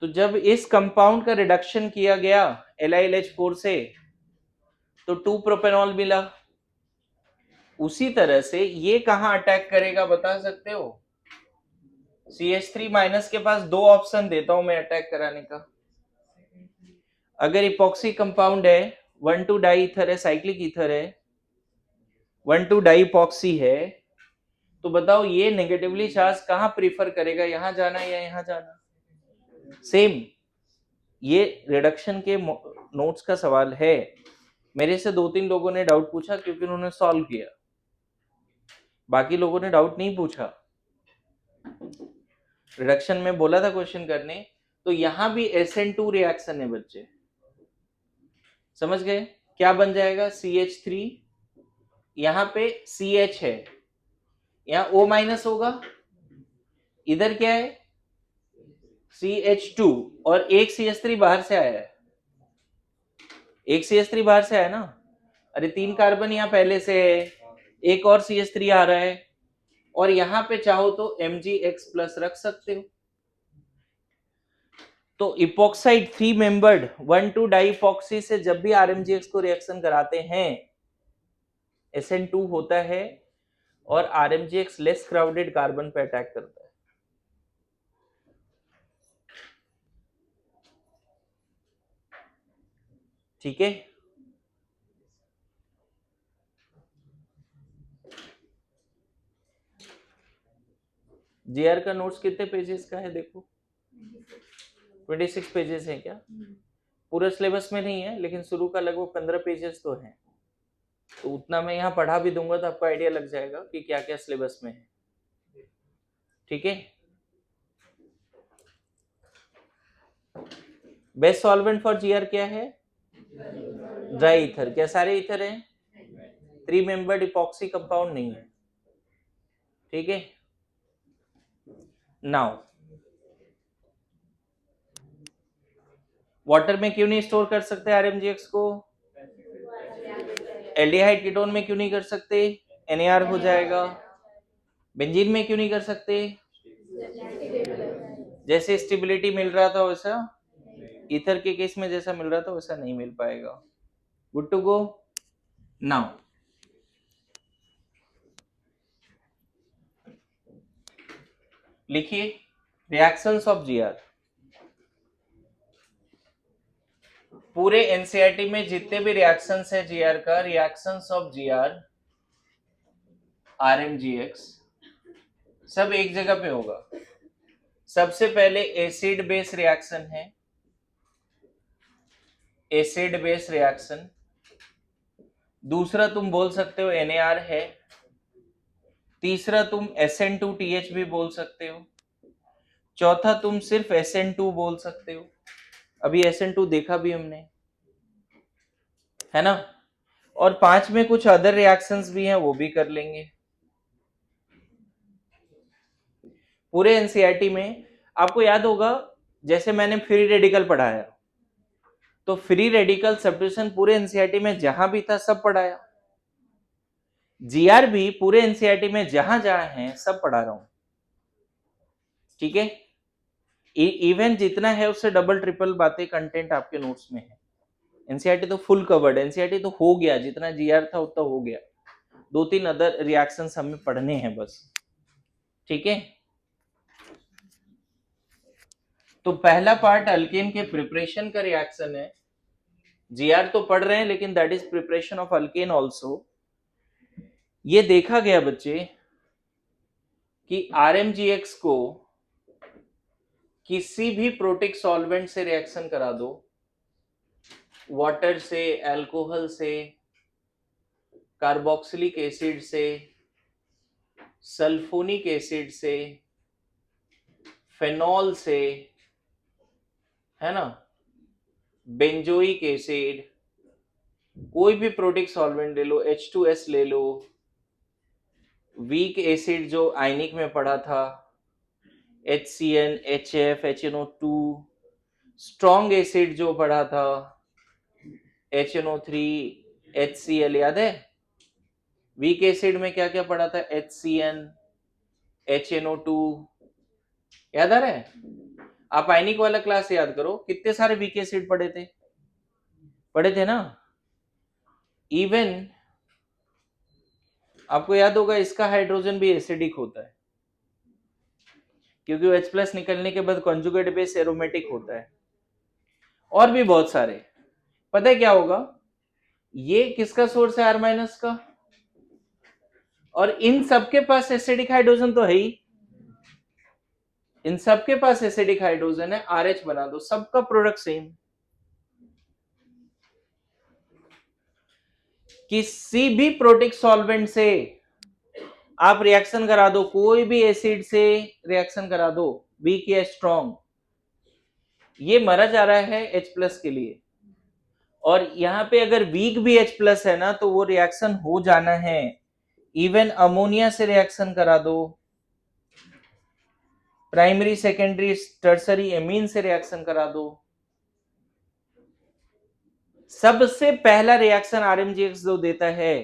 तो जब इस कंपाउंड का रिडक्शन किया गया LiLH4 से तो 2 प्रोपेनॉल मिला। उसी तरह से ये कहां अटैक करेगा बता सकते हो? CH3 माइनस के पास दो ऑप्शन देता हूं मैं अटैक कराने का। अगर इपॉक्सी कंपाउंड है 1,2 डाई ईथर है, साइक्लिक ईथर है, 1,2 डाई इपॉक्सी है, तो बताओ ये नेगेटिवली चार्ज कहां प्रीफर करेगा, यहां जाना या यहां जाना? सेम, ये रिडक्शन के नोट्स का सवाल है। मेरे से 2-3 लोगों ने डाउट पूछा क्योंकि उन्होंने सॉल्व किया, बाकी लोगों ने डाउट नहीं पूछा। रिडक्शन में बोला था क्वेश्चन करने, तो यहां भी SN2 रिएक्शन है बच्चे, समझ गए? क्या बन जाएगा CH3, यहां पे CH है, यहां O माइनस होगा, इधर क्या है CH2 और एक CH3 बाहर से आया है, एक CH3 बाहर से आया ना, अरे 3 कार्बन यहां पहले से है, एक और CH3 आ रहा है, और यहां पे चाहो तो MgX प्लस रख सकते हो। तो इपॉक्साइड 3 मेंबर्ड 1,2 डाई इपॉक्सी से जब भी RMgX को रिएक्शन कराते हैं SN2 होता है और RMgX लेस क्राउडेड कार्बन पे अटैक करता है। ठीक है, जीआर का नोट्स कितने पेजेस का है देखो, 26 पेजेस है क्या? पूरा सिलेबस में नहीं है लेकिन शुरू का लगभग 15 पेजेस तो है, तो उतना मैं यहाँ पढ़ा भी दूंगा तो आपको आइडिया लग जाएगा कि क्या क्या सिलेबस में है। ठीक है, बेस्ट सॉल्वेंट फॉर जीआर क्या है? Dry ether. क्या सारे ईथर हैं? 3 मेंबर्ड इपॉक्सी कंपाउंड नहीं है। ठीक है, नाउ वाटर में क्यों नहीं स्टोर कर सकते RMgX को? एल्डिहाइड कीटोन में क्यों नहीं कर सकते? NAR हो जाएगा। बेंजीन में क्यों नहीं कर सकते? जैसे स्टेबिलिटी मिल रहा था वैसा, ईथर के केस में जैसा मिल रहा था वैसा नहीं मिल पाएगा। Good to go. नाउ लिखिए रिएक्शंस ऑफ जीआर। पूरे एनसीईआरटी में जितने भी रिएक्शंस है जीआर का, रिएक्शंस ऑफ जीआर RMgX सब एक जगह पे होगा। सबसे पहले एसिड बेस रिएक्शन है, एसिड बेस रिएक्शन। दूसरा तुम बोल सकते हो NAR है। तीसरा तुम SN2TH भी बोल सकते हो। चौथा तुम सिर्फ SN2 बोल सकते हो, अभी SN2 देखा भी हमने, है ना? और 5 में कुछ अदर रिएक्शंस भी हैं, वो भी कर लेंगे। पूरे एनसीईआरटी में आपको याद होगा, जैसे मैंने फ्री रेडिकल पढ़ाया, तो फ्री रेडिकल सब्स्टिट्यूशन पूरे एनसीईआरटी में जहां भी था सब पढ़ाया। जीआर भी पूरे एनसीईआरटी में जहां जहां है सब पढ़ा रहा हूं। ठीक है, इवन जितना है उससे डबल ट्रिपल बातें कंटेंट आपके नोट्स में है। एनसीईआरटी तो फुल कवर्ड, एनसीईआरटी तो हो गया, जितना जीआर था उतना हो गया। 2-3 अदर रिएक्शंस हमें पढ़ने हैं बस। ठीक है, तो पहला पार्ट अल्केन के प्रिपरेशन का रिएक्शन है। जीआर तो पढ़ रहे हैं लेकिन that is preparation of alkane also. ये देखा गया बच्चे कि RMgX को किसी भी प्रोटिक सॉल्वेंट से रिएक्शन करा दो, वाटर से, अल्कोहल से, कार्बोक्सिलिक एसिड से, सल्फोनिक एसिड से, फेनॉल से, है ना, बेंजोइक एसिड, कोई भी प्रोटिक सॉल्वेंट ले लो, H2S ले लो, वीक एसिड जो आयनिक में पढ़ा था, HCN, HF, HNO2, strong acid जो पढ़ा था, HNO3, HCl, याद है? वीक एसिड में क्या क्या पढ़ा था? HCN, HNO2, याद आ रहा है? आप आयनिक वाला क्लास याद करो, कितने सारे वीक एसिड पढ़े थे ना? इवन आपको याद होगा इसका हाइड्रोजन भी एसिडिक होता है, क्योंकि वो H प्लस निकलने के बाद कॉन्जुगेट बेस एरोमेटिक होता है। और भी बहुत सारे। पता है क्या होगा? ये किसका सोर्स है? R माइनस का। और इन सबके पास एसिडिक हाइड्रोजन तो है ही, इन सबके पास एसिडिक हाइड्रोजन है, RH बना दो, सबका प्रोडक्ट सेम। किसी भी प्रोटिक सॉल्वेंट से आप रिएक्शन करा दो, कोई भी एसिड से रिएक्शन करा दो, वीक या स्ट्रॉन्ग, ये मरा जा रहा है H प्लस के लिए। और यहां पे अगर वीक भी H प्लस है ना, तो वो रिएक्शन हो जाना है। इवन अमोनिया से रिएक्शन करा दो, प्राइमरी सेकेंडरी टर्सरी एमीन से रिएक्शन करा दो, सबसे पहला रिएक्शन RMGX जो देता है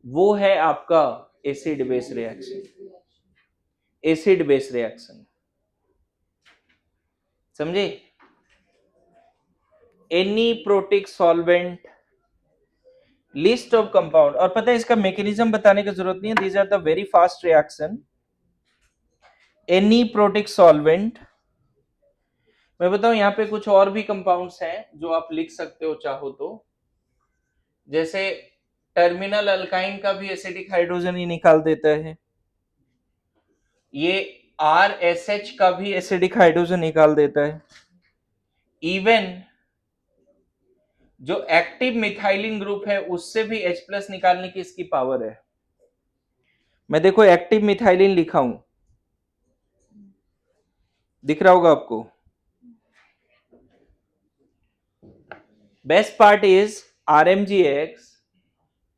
वो है आपका acid base reaction. Acid base reaction, समझे? Any protic solvent, list of compound. और पता है इसका मैकेनिज्म बताने की जरूरत नहीं है, these are the very fast reaction. Any protic solvent, मैं बताऊं यहां पे कुछ और भी कंपाउंड्स हैं जो आप लिख सकते हो चाहो तो, जैसे टर्मिनल अल्काइन का भी एसिडिक हाइड्रोजन ही निकाल देता है, ये RSH का भी एसिडिक हाइड्रोजन निकाल देता है। इवन जो एक्टिव मिथाइलिन ग्रुप है उससे भी H प्लस निकालने की इसकी पावर है। मैं देखो एक्टिव मिथाइलिन लिखा हूं, दिख रहा होगा आपको। Best part is RMGX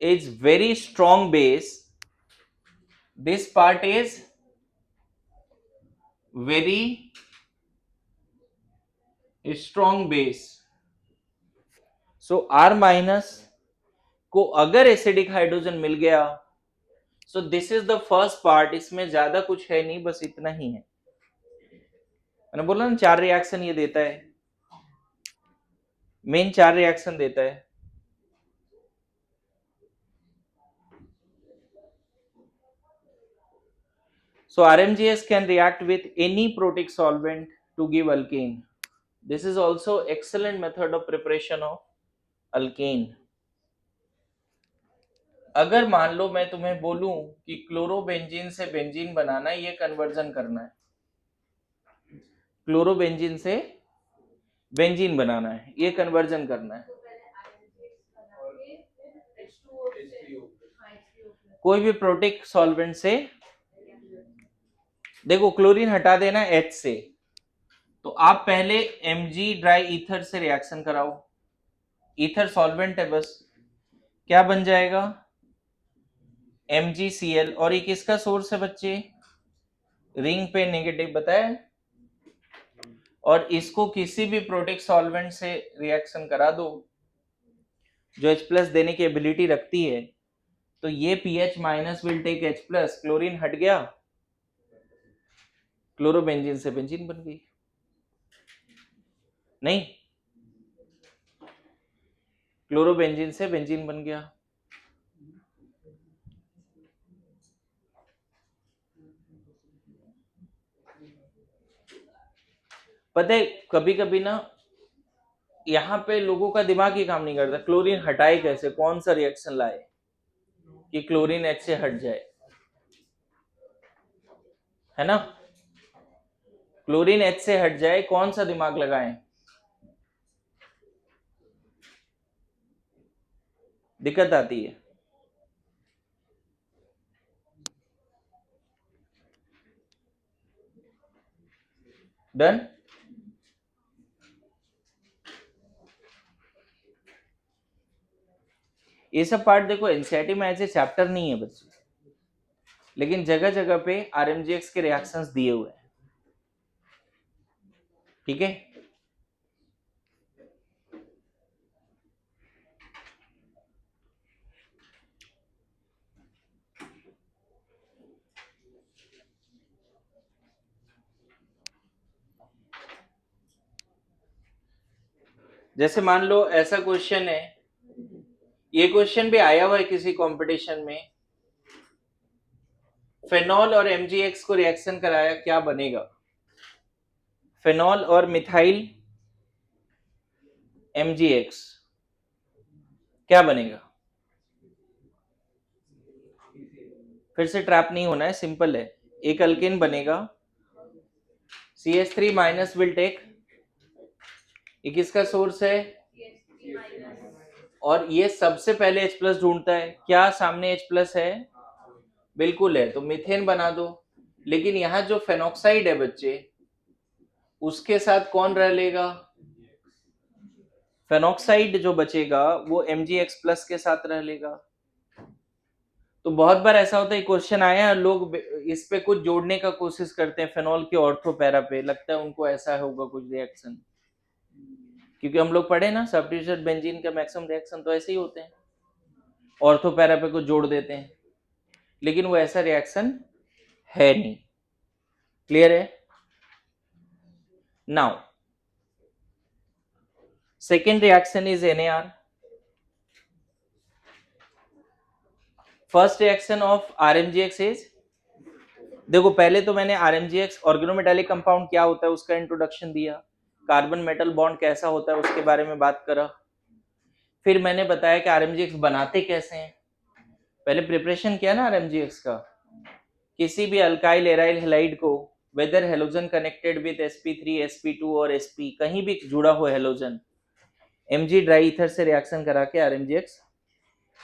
is very strong base, this part is very strong base, so R minus को अगर एसिडिक हाइड्रोजन मिल गया, so this is the first part, इसमें ज्यादा कुछ है नहीं, बस इतना ही है। मैंने बोला ना 4 रिएक्शन ये देता है, मेन 4 रिएक्शन देता है। So RMGS can react with any protic solvent to give alkane. This is also excellent method of preparation of alkane. अगर मान लो मैं तुम्हें बोलूं कि क्लोरोबेंजीन से बेंजीन बनाना है, ये कन्वर्जन करना है, क्लोरोबेंजीन से बेंजीन बनाना है, ये कन्वर्जन करना है, कोई भी प्रोटिक सॉल्वेंट से, देखो क्लोरीन हटा देना H से, तो आप पहले Mg ड्राई ईथर से रिएक्शन कराओ, ईथर सॉल्वेंट है बस, क्या बन जाएगा? MgCl। और ये किसका सोर्स है बच्चे? रिंग पे नेगेटिव बताया। और इसको किसी भी प्रोटिक सॉल्वेंट से रिएक्शन करा दो जो H प्लस देने की एबिलिटी रखती है, तो ये PH minus will take H plus, chlorine हट गया, क्लोरोबेंजीन से बेंजीन बन गई। नहीं, क्लोरोबेंजीन से बेंजीन बन गया। पता है कभी कभी ना यहाँ पे लोगों का दिमाग ही काम नहीं करता, क्लोरीन हटाए कैसे, कौन सा रिएक्शन लाए कि क्लोरीन H से हट जाए, है ना? क्लोरीन H से हट जाए, कौन सा दिमाग लगाएं? दिक्कत आती है। डन? ये सब पार्ट देखो एनसीईआरटी में ऐसे चैप्टर नहीं है बच्चे, लेकिन जगह जगह पे आरएमजीएक्स के रिएक्शंस दिए हुए हैं, ठीक है। जैसे मान लो ऐसा क्वेश्चन है, ये क्वेश्चन भी आया हुआ है किसी कंपटीशन में, फेनॉल और एमजीएक्स को रिएक्शन कराया, क्या बनेगा? फेनॉल और मिथाइल एमजीएक्स क्या बनेगा? फिर से ट्रैप नहीं होना है, सिंपल है। एक अल्केन बनेगा, CH3 माइनस विल टेक, ये किसका सोर्स है? और ये सबसे पहले H प्लस ढूंढता है, क्या सामने H प्लस है? बिल्कुल है, तो मीथेन बना दो। लेकिन यहां जो फेनॉक्साइड है बच्चे, उसके साथ कौन रह लेगा? फेनॉक्साइड जो बचेगा वो MgX प्लस के साथ रह लेगा। तो बहुत बार ऐसा होता है, क्वेश्चन आया है, लोग इस पे कुछ जोड़ने का कोशिश करते हैं, फेनॉल के ऑर्थो पैरा पे, लगता है उनको ऐसा होगा कुछ रिएक्शन, क्योंकि हम लोग पढ़े ना सब्स्टिट्यूटेड बेंजीन का मैक्सिमम रिएक्शन तो ऐसे ही होते हैं, ऑर्थो पैरा पे कुछ जोड़ देते हैं, लेकिन वो ऐसा रिएक्शन है नहीं। क्लियर है? Now second reaction is NAR। First reaction of RMGX is, देखो पहले तो मैंने RMGX ऑर्गेनोमेटालिक कंपाउंड क्या होता है उसका इंट्रोडक्शन दिया, कार्बन मेटल बॉन्ड कैसा होता है उसके बारे में बात करा, फिर मैंने बताया कि RMGX बनाते कैसे हैं, पहले प्रिपरेशन किया ना RMGX का। किसी भी अल्काइल एराइल हैलाइड को, whether halogen connected with sp3 sp2 और sp, कहीं भी जुड़ा हुआ हेलोजन, Mg ड्राई ईथर से रिएक्शन करा के RMGX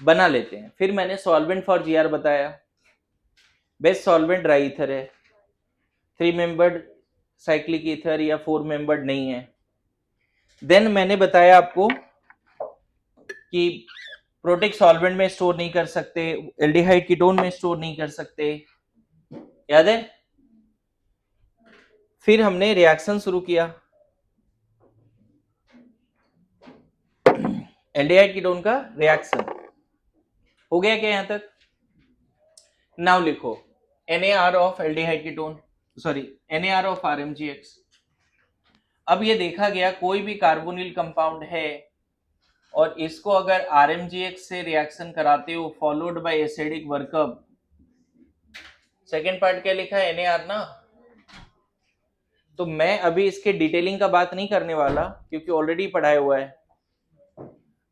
बना लेते हैं। फिर मैंने सॉल्वेंट फॉर GR बताया, बेस्ट सॉल्वेंट ड्राई ईथर है, 3 मेंबर्ड साइक्लिक ईथर या 4 मेंबर्ड नहीं है। देन मैंने बताया आपको कि प्रोटिक सॉल्वेंट में स्टोर नहीं कर सकते, एल्डिहाइड कीटोन में स्टोर नहीं कर सकते, याद है? फिर हमने रिएक्शन शुरू किया, एल्डिहाइड कीटोन का रिएक्शन हो गया क्या यहां तक? नाउ लिखो NAR of aldehyde ketone, sorry NAR of RMGX। अब ये देखा गया कोई भी कार्बोनिल कंपाउंड है और इसको अगर RMGX से रिएक्शन कराते हो followed by acidic workup, second part क्या लिखा है? NAR ना। तो मैं अभी इसके डिटेलिंग का बात नहीं करने वाला क्योंकि ऑलरेडी पढ़ाया हुआ है।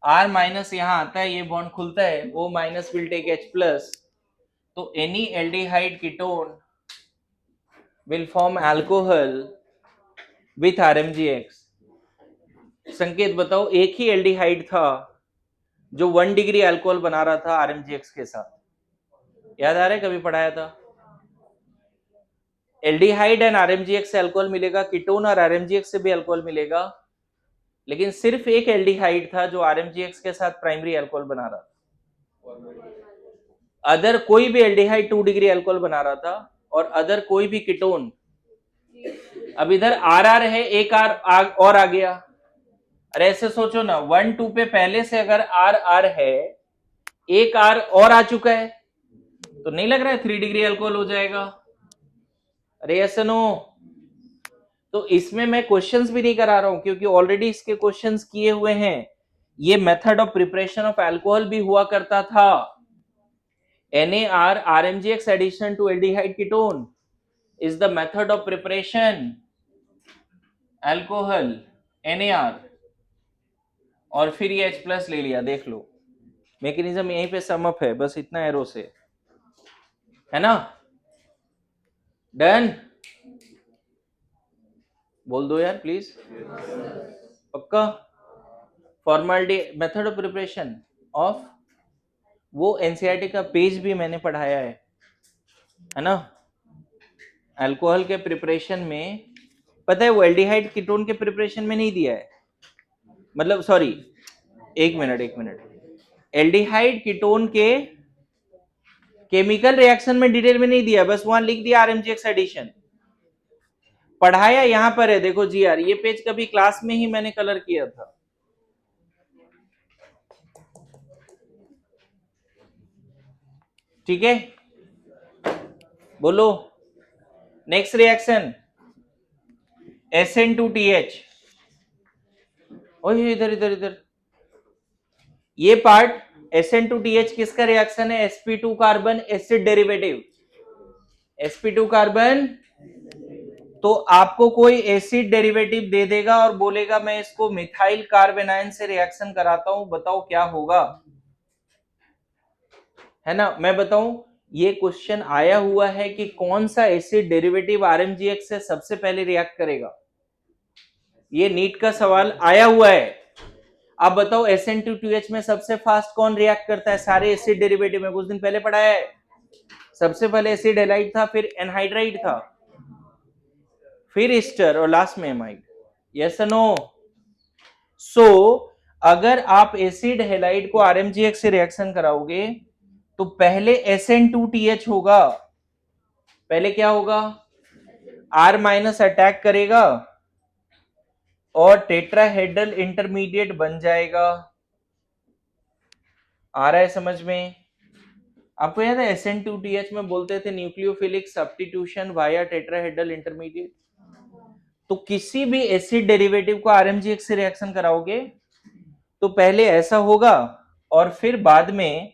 R माइनस यहां आता है, ये बॉन्ड खुलता है, O minus will take H plus, तो any aldehyde ketone will form alcohol with RMGX। Sanket बताओ, एक ही एल्डिहाइड था जो 1 डिग्री अल्कोहल बना रहा था RMGX के साथ, याद आ रहा है? कभी पढ़ाया था? एल्डिहाइड एंड RMGX से अल्कोहल मिलेगा, कीटोन और RMGX से भी अल्कोहल मिलेगा, लेकिन सिर्फ एक एल्डिहाइड था जो RMGX के साथ प्राइमरी अल्कोहल बना रहा था। अदर कोई भी एल्डिहाइड 2 डिग्री अल्कोहल बना रहा था, और अदर कोई भी कीटोन। अब इधर RR है, एक R और आ गया। अरे ऐसे सोचो ना, 1 2 पे पहले से अगर RR है, एक R और आ चुका है, तो नहीं लग रहा है 3 डिग्री अल्कोहल हो जाएगा? अरे ऐसे नो, तो इसमें मैं क्वेश्चंस भी नहीं करा रहा हूं क्योंकि ऑलरेडी इसके क्वेश्चंस किए हुए हैं। ये method of preparation of alcohol भी हुआ करता था, NAR RMGX addition to aldehyde ketone is the method of preparation alcohol NAR, और फिर ये H प्लस ले लिया। देख लो मैकेनिज्म यहीं पे समअप है, बस इतना एरो से, है ना? डन? बोल दो यार प्लीज, पक्का? Formality method of preparation of, वो एनसीईआरटी का पेज भी मैंने पढ़ाया है ना? अल्कोहल के प्रिपरेशन में पता है वो एल्डिहाइड कीटोन के प्रिपरेशन में नहीं दिया है, मतलब सॉरी, एक मिनट, एल्डिहाइड कीटोन के केमिकल रिएक्शन में डिटेल में नहीं दिया, बस वहां लिख दिया आरएमजीएक्स एडिशन। पढ़ाया यहां पर है, देखो जी यार, ये पेज कभी क्लास में ही मैंने कलर किया था। ठीक है, बोलो। Next reaction SN2TH। ओए इधर इधर इधर, ये पार्ट SN2TH किसका रिएक्शन है? sp2 carbon acid derivative. sp2 carbon, तो आपको कोई एसिड डेरिवेटिव दे देगा और बोलेगा मैं इसको मिथाइल कार्बेनाइन से रिएक्शन कराता हूं, बताओ क्या होगा? है ना, मैं बताऊं, ये क्वेश्चन आया हुआ है कि कौन सा एसिड डेरिवेटिव आरएमजीएक्स से सबसे पहले रिएक्ट करेगा। ये नीट का सवाल आया हुआ है। आप बताओ SN2TH में सबसे फास्ट कौन रिएक्ट करता है सारे एसिड डेरिवेटिव में? कुछ दिन पहले पढ़ाया है। सबसे पहले एसिड हैलाइड था, फिर एनहाइड्राइड था, फिर ईस्टर और लास्ट में एमाइड। Yes no? सो अगर आप एसिड हैलाइड को आरएमजीएक्स से रिएक्शन कराओगे तो पहले SN2TH होगा। पहले क्या होगा? R माइनस अटैक करेगा और टेट्राहेड्रल इंटरमीडिएट बन जाएगा। आ रहा है समझ में? आपको याद है SN2TH में बोलते थे nucleophilic substitution via tetrahedral intermediate. तो किसी भी एसिड डेरिवेटिव को आरएमजीएक्स से रिएक्शन कराओगे तो पहले ऐसा होगा और फिर बाद में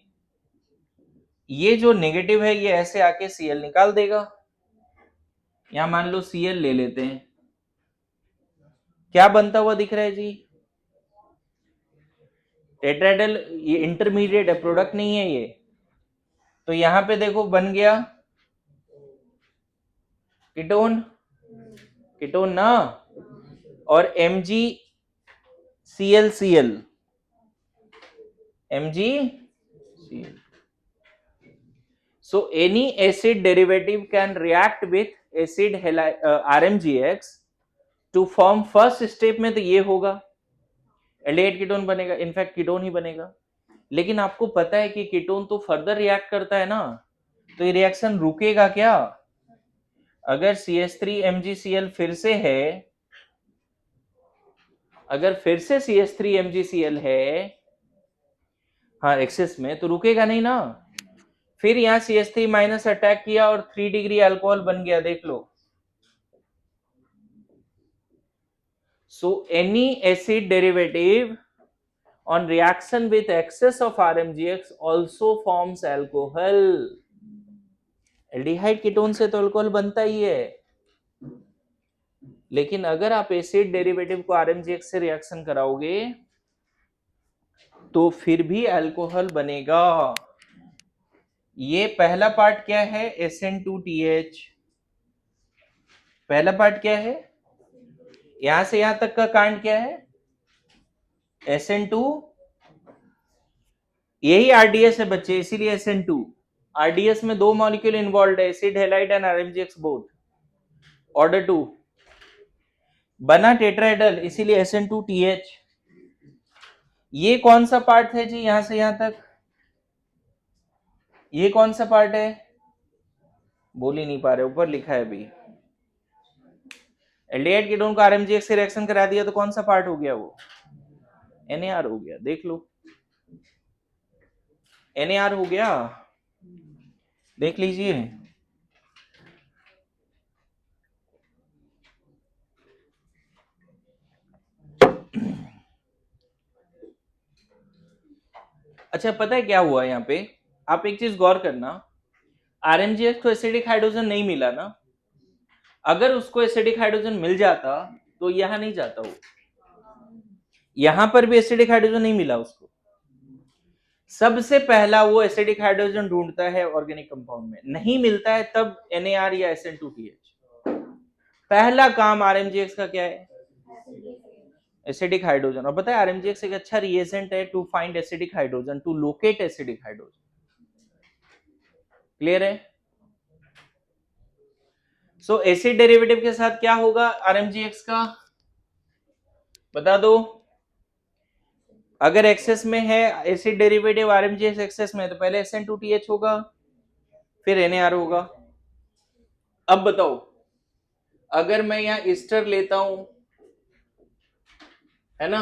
ये जो नेगेटिव है ये ऐसे आके Cl निकाल देगा। यहां मान लो Cl ले लेते हैं, क्या बनता हुआ दिख रहा है जी? टेट्राहेड्रल, ये इंटरमीडिएट है, प्रोडक्ट नहीं है ये। तो यहां पे देखो बन गया कीटोन, कीटोन ना, और MgClCl, MgCl। So any acid derivative can react with acid RMGX to form first step में, तो ये होगा एल्डिहाइड कीटोन बनेगा, इनफैक्ट कीटोन ही बनेगा। लेकिन आपको पता है कि कीटोन तो फर्दर रिएक्ट करता है ना, तो ये रिएक्शन रुकेगा क्या? अगर CH3MgCl फिर से है, अगर फिर से CH3MgCl है हाँ एक्सेस में, तो रुकेगा नहीं ना। फिर यहां CH3 माइनस अटैक किया और 3 डिग्री अल्कोहल बन गया, देख लो। So any acid derivative on reaction with excess of RMGX also forms alcohol। Aldehyde ketone से तो अल्कोहल बनता ही है, लेकिन अगर आप एसिड डेरिवेटिव को आरएमजीएक्स से रिएक्शन कराओगे तो फिर भी अल्कोहल बनेगा। ये पहला पार्ट क्या है? SN2TH। पहला पार्ट क्या है? यहां से यहां तक का कांड क्या है? SN2, यही आरडीएस है बच्चे, इसीलिए SN2। आरडीएस में दो मॉलिक्यूल इन्वॉल्व है, acid halide and RMGX both. Order 2 बना टेट्राहेड्रल, इसीलिए SN2TH। ये कौन सा पार्ट है जी यहां से यहां तक? ये कौन सा पार्ट है? बोल ही नहीं पा रहे, ऊपर लिखा है अभी। एल्डिहाइड कीटोन को आरएमजीएक्स से रिएक्शन करा दिया तो कौन सा पार्ट हो गया? वो NAR हो गया, देख लो। NAR हो गया, देख लीजिए। अच्छा, पता है क्या हुआ यहाँ पे? आप एक चीज गौर करना, आरएमजीएक्स को एसिडिक हाइड्रोजन नहीं मिला ना। अगर उसको एसिडिक हाइड्रोजन मिल जाता तो यहां नहीं जाता वो, यहां पर भी एसिडिक हाइड्रोजन नहीं मिला उसको। सबसे पहला वो एसिडिक हाइड्रोजन ढूंढता है ऑर्गेनिक कंपाउंड में, नहीं मिलता है तब NAR या SN2TH। पहला काम आरएमजीएक्स का क्या है? Acidic hydrogen. और पता है आरएमजीएक्स एक अच्छा रिएजेंट है to find acidic hydrogen, to locate acidic hydrogen. Clear है? सो एसिड डेरिवेटिव के साथ क्या होगा आरएमजीएक्स का? बता दो। अगर एक्सेस में है एसिड डेरिवेटिव RMGX एक्सेस में, तो पहले SN2TH होगा, फिर NaR होगा। अब बताओ, अगर मैं यहां ईस्टर लेता हूं, है ना,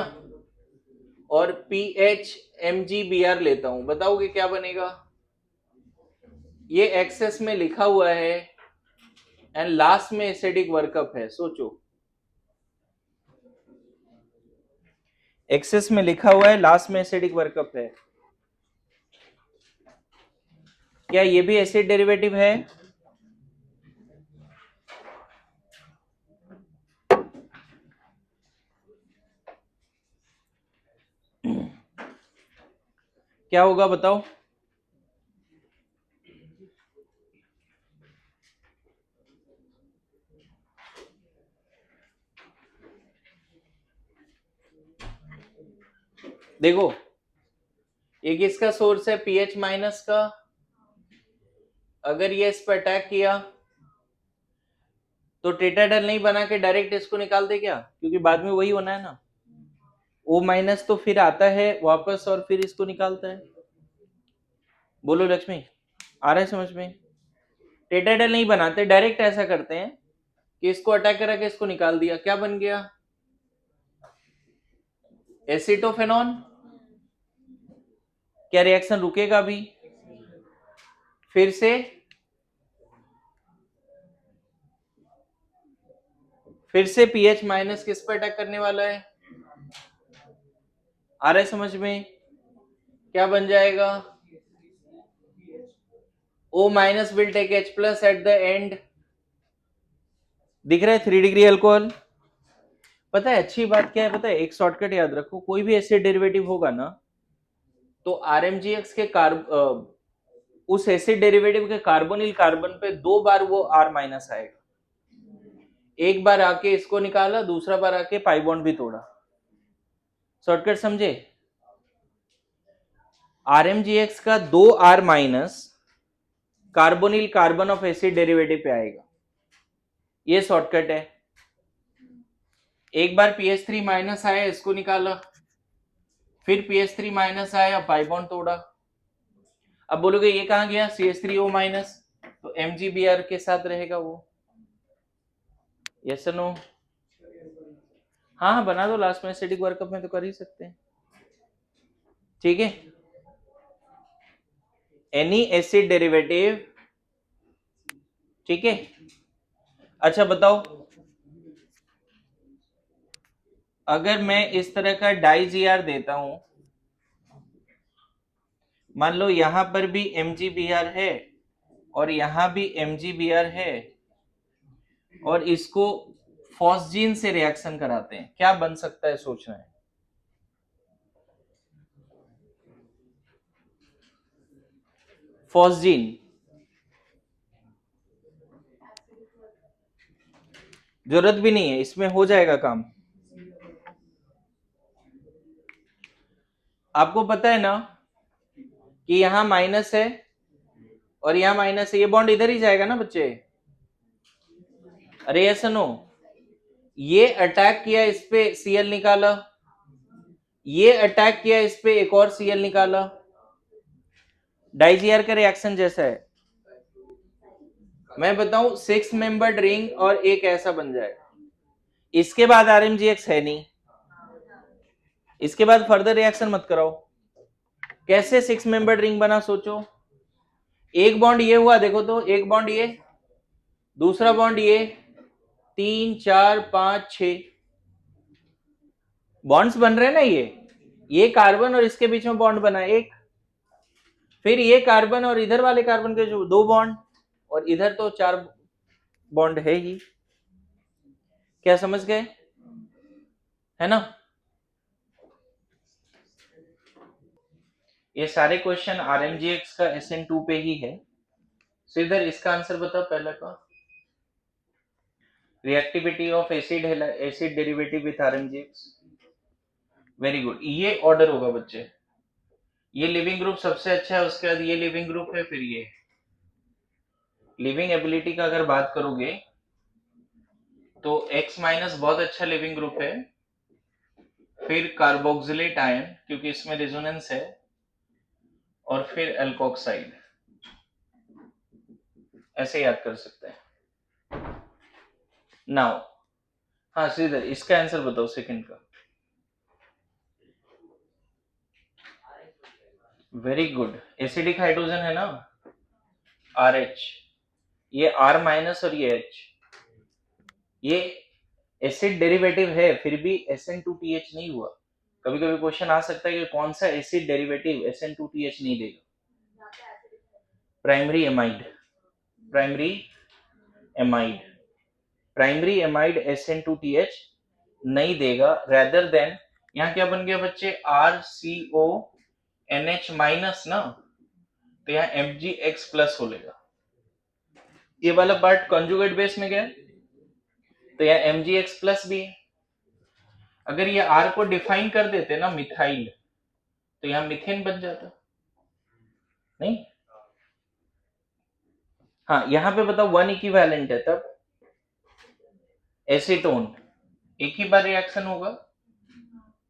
और PHMgBr लेता हूं, बताओगे क्या बनेगा? ये एक्सेस में लिखा हुआ है एंड लास्ट में एसिडिक वर्कअप है। सोचो, एक्सेस में लिखा हुआ है, लास्ट में एसिडिक वर्कअप है, क्या ये भी एसिड डेरिवेटिव है? क्या होगा बताओ? देखो, ये किसका सोर्स है? पीएच माइनस का। अगर ये इस पर अटैक किया तो टेट्राएडल नहीं बना के डायरेक्ट इसको निकाल दे क्या? क्योंकि बाद में वही होना है ना। O माइनस तो फिर आता है वापस और फिर इसको निकालता है। बोलो लक्ष्मी, आ रहा है समझ में? टेट्राएडल नहीं बनाते, डायरेक्ट ऐसा करते हैं कि इसको अटैक करा के इसको निकाल दिया। क्या बन गया? एसिटोफेनॉन। क्या रिएक्शन रुकेगा अभी? फिर से पीएच माइनस किस पर अटैक करने वाला है? आ रहा है समझ में? क्या बन जाएगा? O minus will take H plus at the end. दिख रहा है 3 डिग्री अल्कोहल। पता है अच्छी बात क्या है? पता है, एक शॉर्टकट याद रखो, कोई भी एसिड डेरिवेटिव होगा ना, तो RMGX के उस एसिड डेरिवेटिव के कार्बोनिल कार्बन पे 2 बार वो R माइनस आएगा। एक बार आके इसको निकाला, दूसरा बार आके पाई बॉन्ड भी तोड़ा। शॉर्टकट समझे? RMGX का 2 R minus carbonyl carbon of acid derivative पे आएगा, ये शॉर्टकट है। एक बार PH3 माइनस आया, इसको निकाला, फिर PH3 माइनस आया, पाई बॉन्ड तोड़ा। अब बोलोगे ये कहां गया? CH3O माइनस, तो MgBr के साथ रहेगा वो। Yes no? हाँ बना दो, लास्ट में एसिडिक वर्कअप में तो कर ही सकते हैं। ठीक है, एनी एसिड डेरिवेटिव। ठीक है, अच्छा बताओ, अगर मैं इस तरह का डाइजीआर देता हूं, मान लो यहां पर भी MgBr है और यहां भी MgBr है, और इसको फॉस्जीन से रिएक्शन कराते हैं, क्या बन सकता है? सोचना है। फॉस्जीन जरूरत भी नहीं है, इसमें हो जाएगा काम। आपको पता है ना कि यहां माइनस है और यहां माइनस है, ये बॉन्ड इधर ही जाएगा ना बच्चे? अरे ऐसा नो, ये अटैक किया इस पे, Cl निकाला, ये अटैक किया इस पे, एक और Cl निकाला। डाइजीआर का रिएक्शन जैसा है। मैं बताऊं, 6 मेंबर्ड रिंग और एक ऐसा बन जाएगा। इसके बाद RMGX है नहीं, इसके बाद फर्दर रिएक्शन मत कराओ। कैसे 6 मेंबर्ड रिंग बना? सोचो, एक बॉन्ड ये हुआ, देखो तो, एक बॉन्ड ये, दूसरा बॉन्ड ये, 3 4 5 6 बॉन्ड्स बन रहे हैं ना। ये कार्बन और इसके बीच में बॉन्ड बना एक, फिर ये कार्बन और इधर वाले कार्बन के जो 2 बॉन्ड, और इधर तो 4 बॉन्ड है ही। क्या समझ गए? है ना? ये सारे क्वेश्चन RMGX का SN2 पे ही है। इधर इसका आंसर बताओ पहले का। Reactivity of acid derivative with RMGX। Very good, ये ऑर्डर होगा बच्चे। ये लिविंग ग्रुप सबसे अच्छा है, उसके बाद ये लिविंग ग्रुप है, फिर ये। लिविंग एबिलिटी का अगर बात करोगे तो X माइनस बहुत अच्छा लिविंग ग्रुप है, फिर कार्बोक्सिलेट आयन क्योंकि इसमें रेजोनेंस है, और फिर एल्कोक्साइड। ऐसे याद कर सकते हैं। नाउ हाँ श्रीधर, इसका आंसर बताओ सेकंड का। वेरी गुड, एसिडिक हाइड्रोजन है ना, RH। ये R माइनस और ये H, ये एसिड डेरिवेटिव है, फिर भी SN2TH नहीं हुआ। कभी कभी क्वेश्चन आ सकता है कि कौन सा एसिड डेरिवेटिव SN2TH नहीं देगा। Primary amide, primary amide, primary amide SN2TH नहीं देगा। रेदर देन यहाँ क्या बन गया बच्चे, RCONH माइनस ना, तो यहाँ MgX प्लस हो लेगा। ये वाला पार्ट कॉन्जुगेट बेस में गया, तो यहाँ MgX प्लस भी है। अगर ये R को डिफाइन कर देते ना मिथाइल, तो यहाँ मिथेन बन जाता नहीं। हाँ यहाँ पे बताओ 1 इक्विवेलेंट है, तब एसीटोन एक ही बार रिएक्शन होगा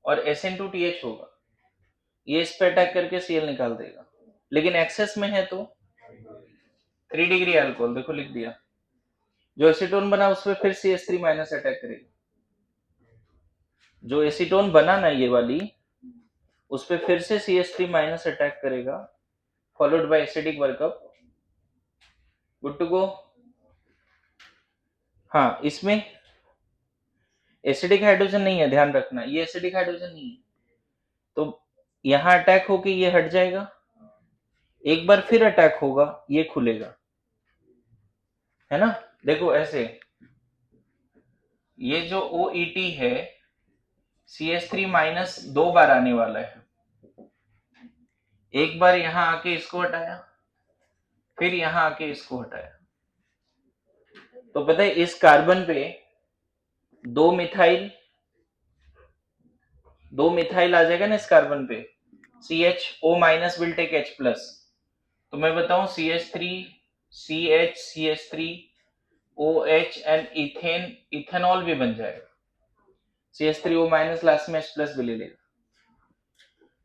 और SN2TH होगा, ये इस पे अटैक करके Cl निकाल देगा। लेकिन एक्सेस में है तो 3 डिग्री अल्कोहल, देखो लिख दिया, जो एसीटोन बना उस पर फिर CH3 माइनस अटैक करेगा। जो एसीटोन बना ना ये वाली, उस पर फिर से CH3 माइनस अटैक करेगा, followed by acidic workup. Good to go. हाँ इसमें एसिडिक हाइड्रोजन नहीं है, ध्यान रखना, ये एसिडिक हाइड्रोजन नहीं है, तो यहां अटैक होके ये हट जाएगा, एक बार फिर अटैक होगा, ये खुलेगा, है ना। देखो ऐसे, ये जो OET है CH3 माइनस 2 बार आने वाला है, एक बार यहां आके इसको हटाया, फिर यहां आके इसको हटाया, तो पता है इस कार्बन पे दो मिथाइल आ जाएगा ना इस कार्बन पे, CHO minus will take H plus, तो मैं बताऊं CH3 CH CH3 OH and ethane, ethanol भी बन जाएगा, CH3O माइनस लास्ट में H प्लस भी ले लेगा,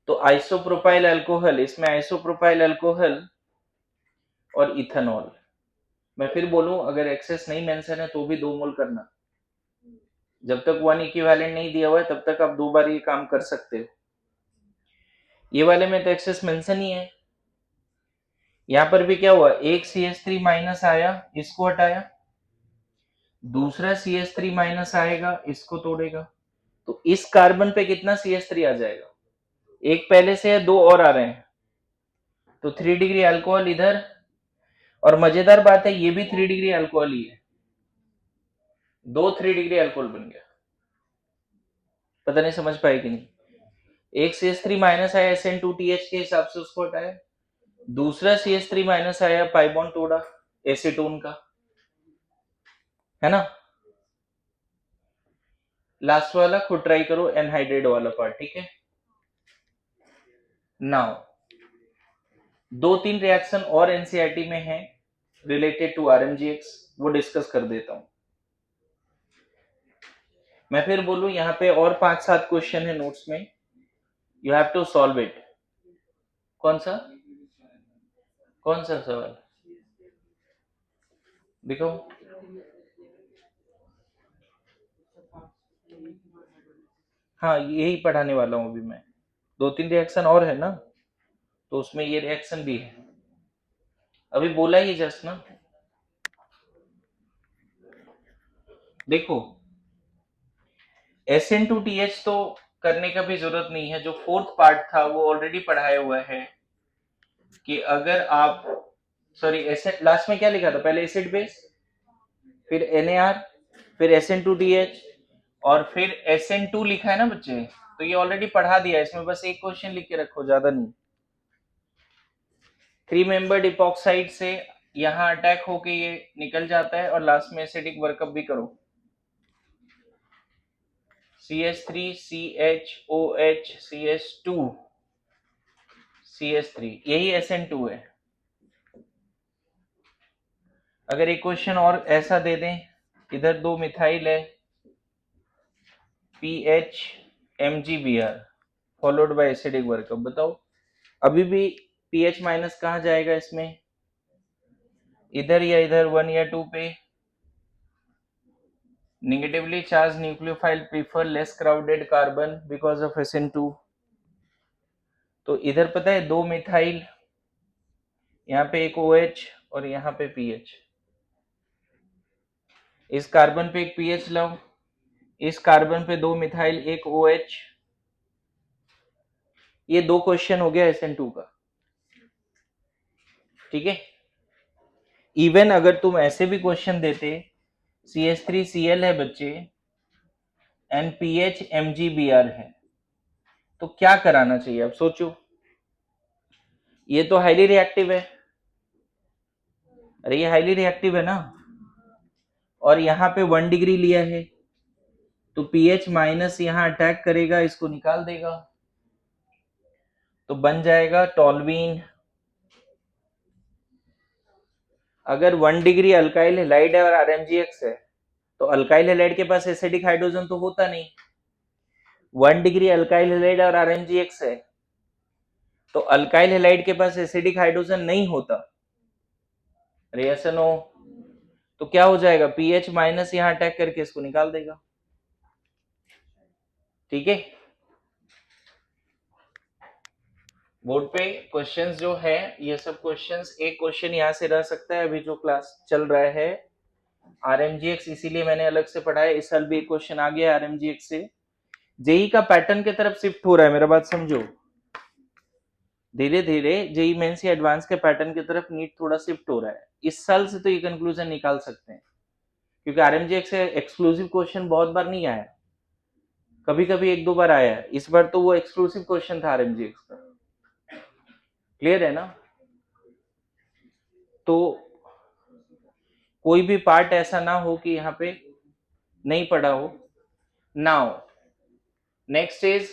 तो आइसोप्रोपाइल अल्कोहल, इसमें आइसोप्रोपाइल अल्कोहल और इथेनॉल। मैं फिर बोलूं, अगर एक्सेस नहीं मेंशन है तो भी 2 मोल करना, जब तक 1 इक्विवेलेंट नहीं दिया हुआ है तब तक आप 2 बार ये काम कर सकते हो। ये वाले में तो एक्सेस मेंशन ही है। यहां पर भी क्या हुआ, एक CH3 माइनस आया, इसको हटाया, दूसरा CH3 माइनस आएगा, इसको तोड़ेगा, तो इस कार्बन पे कितना CH3 आ जाएगा, एक पहले से है, 2 और आ रहे हैं, तो 3 डिग्री अल्कोहल इधर, और मजेदार बात है ये भी 3 डिग्री अल्कोहल ही है, 2 3 डिग्री अल्कोहल बन गया। पता नहीं समझ पाए कि नहीं। एक CH3 माइनस आया SN2TH के हिसाब से, उसको हटाया, दूसरा CH3 माइनस आया, पाई बॉन्ड तोड़ा एसीटोन का, है ना। लास्ट वाला खुद ट्राई करो, एनहाइड्रेट वाला पार्ट, ठीक है। नाउ 2-3 रिएक्शन और एनसीईआरटी में है रिलेटेड टू RMGX, वो डिस्कस कर देता हूं। मैं फिर बोलूं, यहाँ पे और 5-7 क्वेश्चन है नोट्स में, you have to solve it. कौन सा सवाल देखो, हाँ यही पढ़ाने वाला हूं अभी मैं, 2-3 रिएक्शन और है ना, तो उसमें ये रिएक्शन भी है, अभी बोला ही जस्ट ना। देखो SN2TH तो करने का भी जरूरत नहीं है, जो 4th पार्ट था वो ऑलरेडी पढ़ाया हुआ है, कि अगर आप, सॉरी एसिड, लास्ट में क्या लिखा था, पहले एसिड बेस, फिर NAR, फिर SN2TH, और फिर SN2 लिखा है ना बच्चे, तो ये ऑलरेडी पढ़ा दिया है, इसमें बस एक क्वेश्चन लिख के रखो, ज्यादा नहीं। 3 मेंबर्ड इपॉक्साइड से यहां अटैक होके ये निकल जाता है, और लास्ट में एसिडिक वर्कअप भी करो, CH3 CHOH CH2 CH3, यही SN2 है। अगर एक क्वेश्चन और ऐसा दे दें, इधर 2 मिथाइल है, PH MgBr followed by acidic workup. बताओ अभी भी pH माइनस कहाँ जाएगा इसमें, इधर या इधर 1 या 2 पे। Negatively charge nucleophile prefer less crowded carbon because of SN2। तो इधर पता है 2 मिथाइल, यहाँ पे एक OH और यहाँ पे pH। इस कार्बन पे एक pH लाओ, इस कार्बन पे 2 मिथाइल एक OH। ये 2 क्वेश्चन हो गया SN2 का, ठीक है। इवन अगर तुम ऐसे भी क्वेश्चन देते CH3Cl है बच्चे एंड pH MgBr है, तो क्या कराना चाहिए अब सोचो। ये तो हाईली रिएक्टिव है, अरे ये हाईली रिएक्टिव है ना, और यहाँ पे 1 डिग्री लिया है, तो pH माइनस यहाँ अटैक करेगा, इसको निकाल देगा, तो बन जाएगा टॉल्वीन। अगर 1 डिग्री अल्काइल हैलाइड है और RMGX है, तो अल्काइल हैलाइड के पास एसिडिक हाइड्रोजन तो होता नहीं। 1 डिग्री अल्काइल हैलाइड और RMGX है, तो अल्काइल हैलाइड के पास एसिडिक हाइड्रोजन नहीं होता। रिएक्शन हो तो क्या हो जाएगा, pH माइनस यहाँ अटैक करके इसको निकाल देगा, ठीक है। बोर्ड पे क्वेश्चंस जो है ये सब क्वेश्चंस, एक क्वेश्चन यहाँ से रह सकता है अभी जो क्लास चल रहा है RMGX, इसीलिए मैंने अलग से पढ़ा है। इस साल भी एक क्वेश्चन आ गया RMGX से। जेई का पैटर्न की तरफ शिफ्ट हो रहा है, मेरा बात समझो, धीरे धीरे जेई मेंस या एडवांस के पैटर्न की तरफ नीट थोड़ा शिफ्ट हो रहा है। इस साल से तो ये कंक्लूजन निकाल सकते हैं, क्योंकि RMGX से एक्सक्लूसिव क्वेश्चन बहुत बार नहीं आया, कभी कभी 1-2 बार आया है, इस बार तो वो एक्सक्लूसिव क्वेश्चन था RMGX का। क्लियर है ना। तो कोई भी पार्ट ऐसा ना हो कि यहाँ पे नहीं पढ़ा हो। Now next is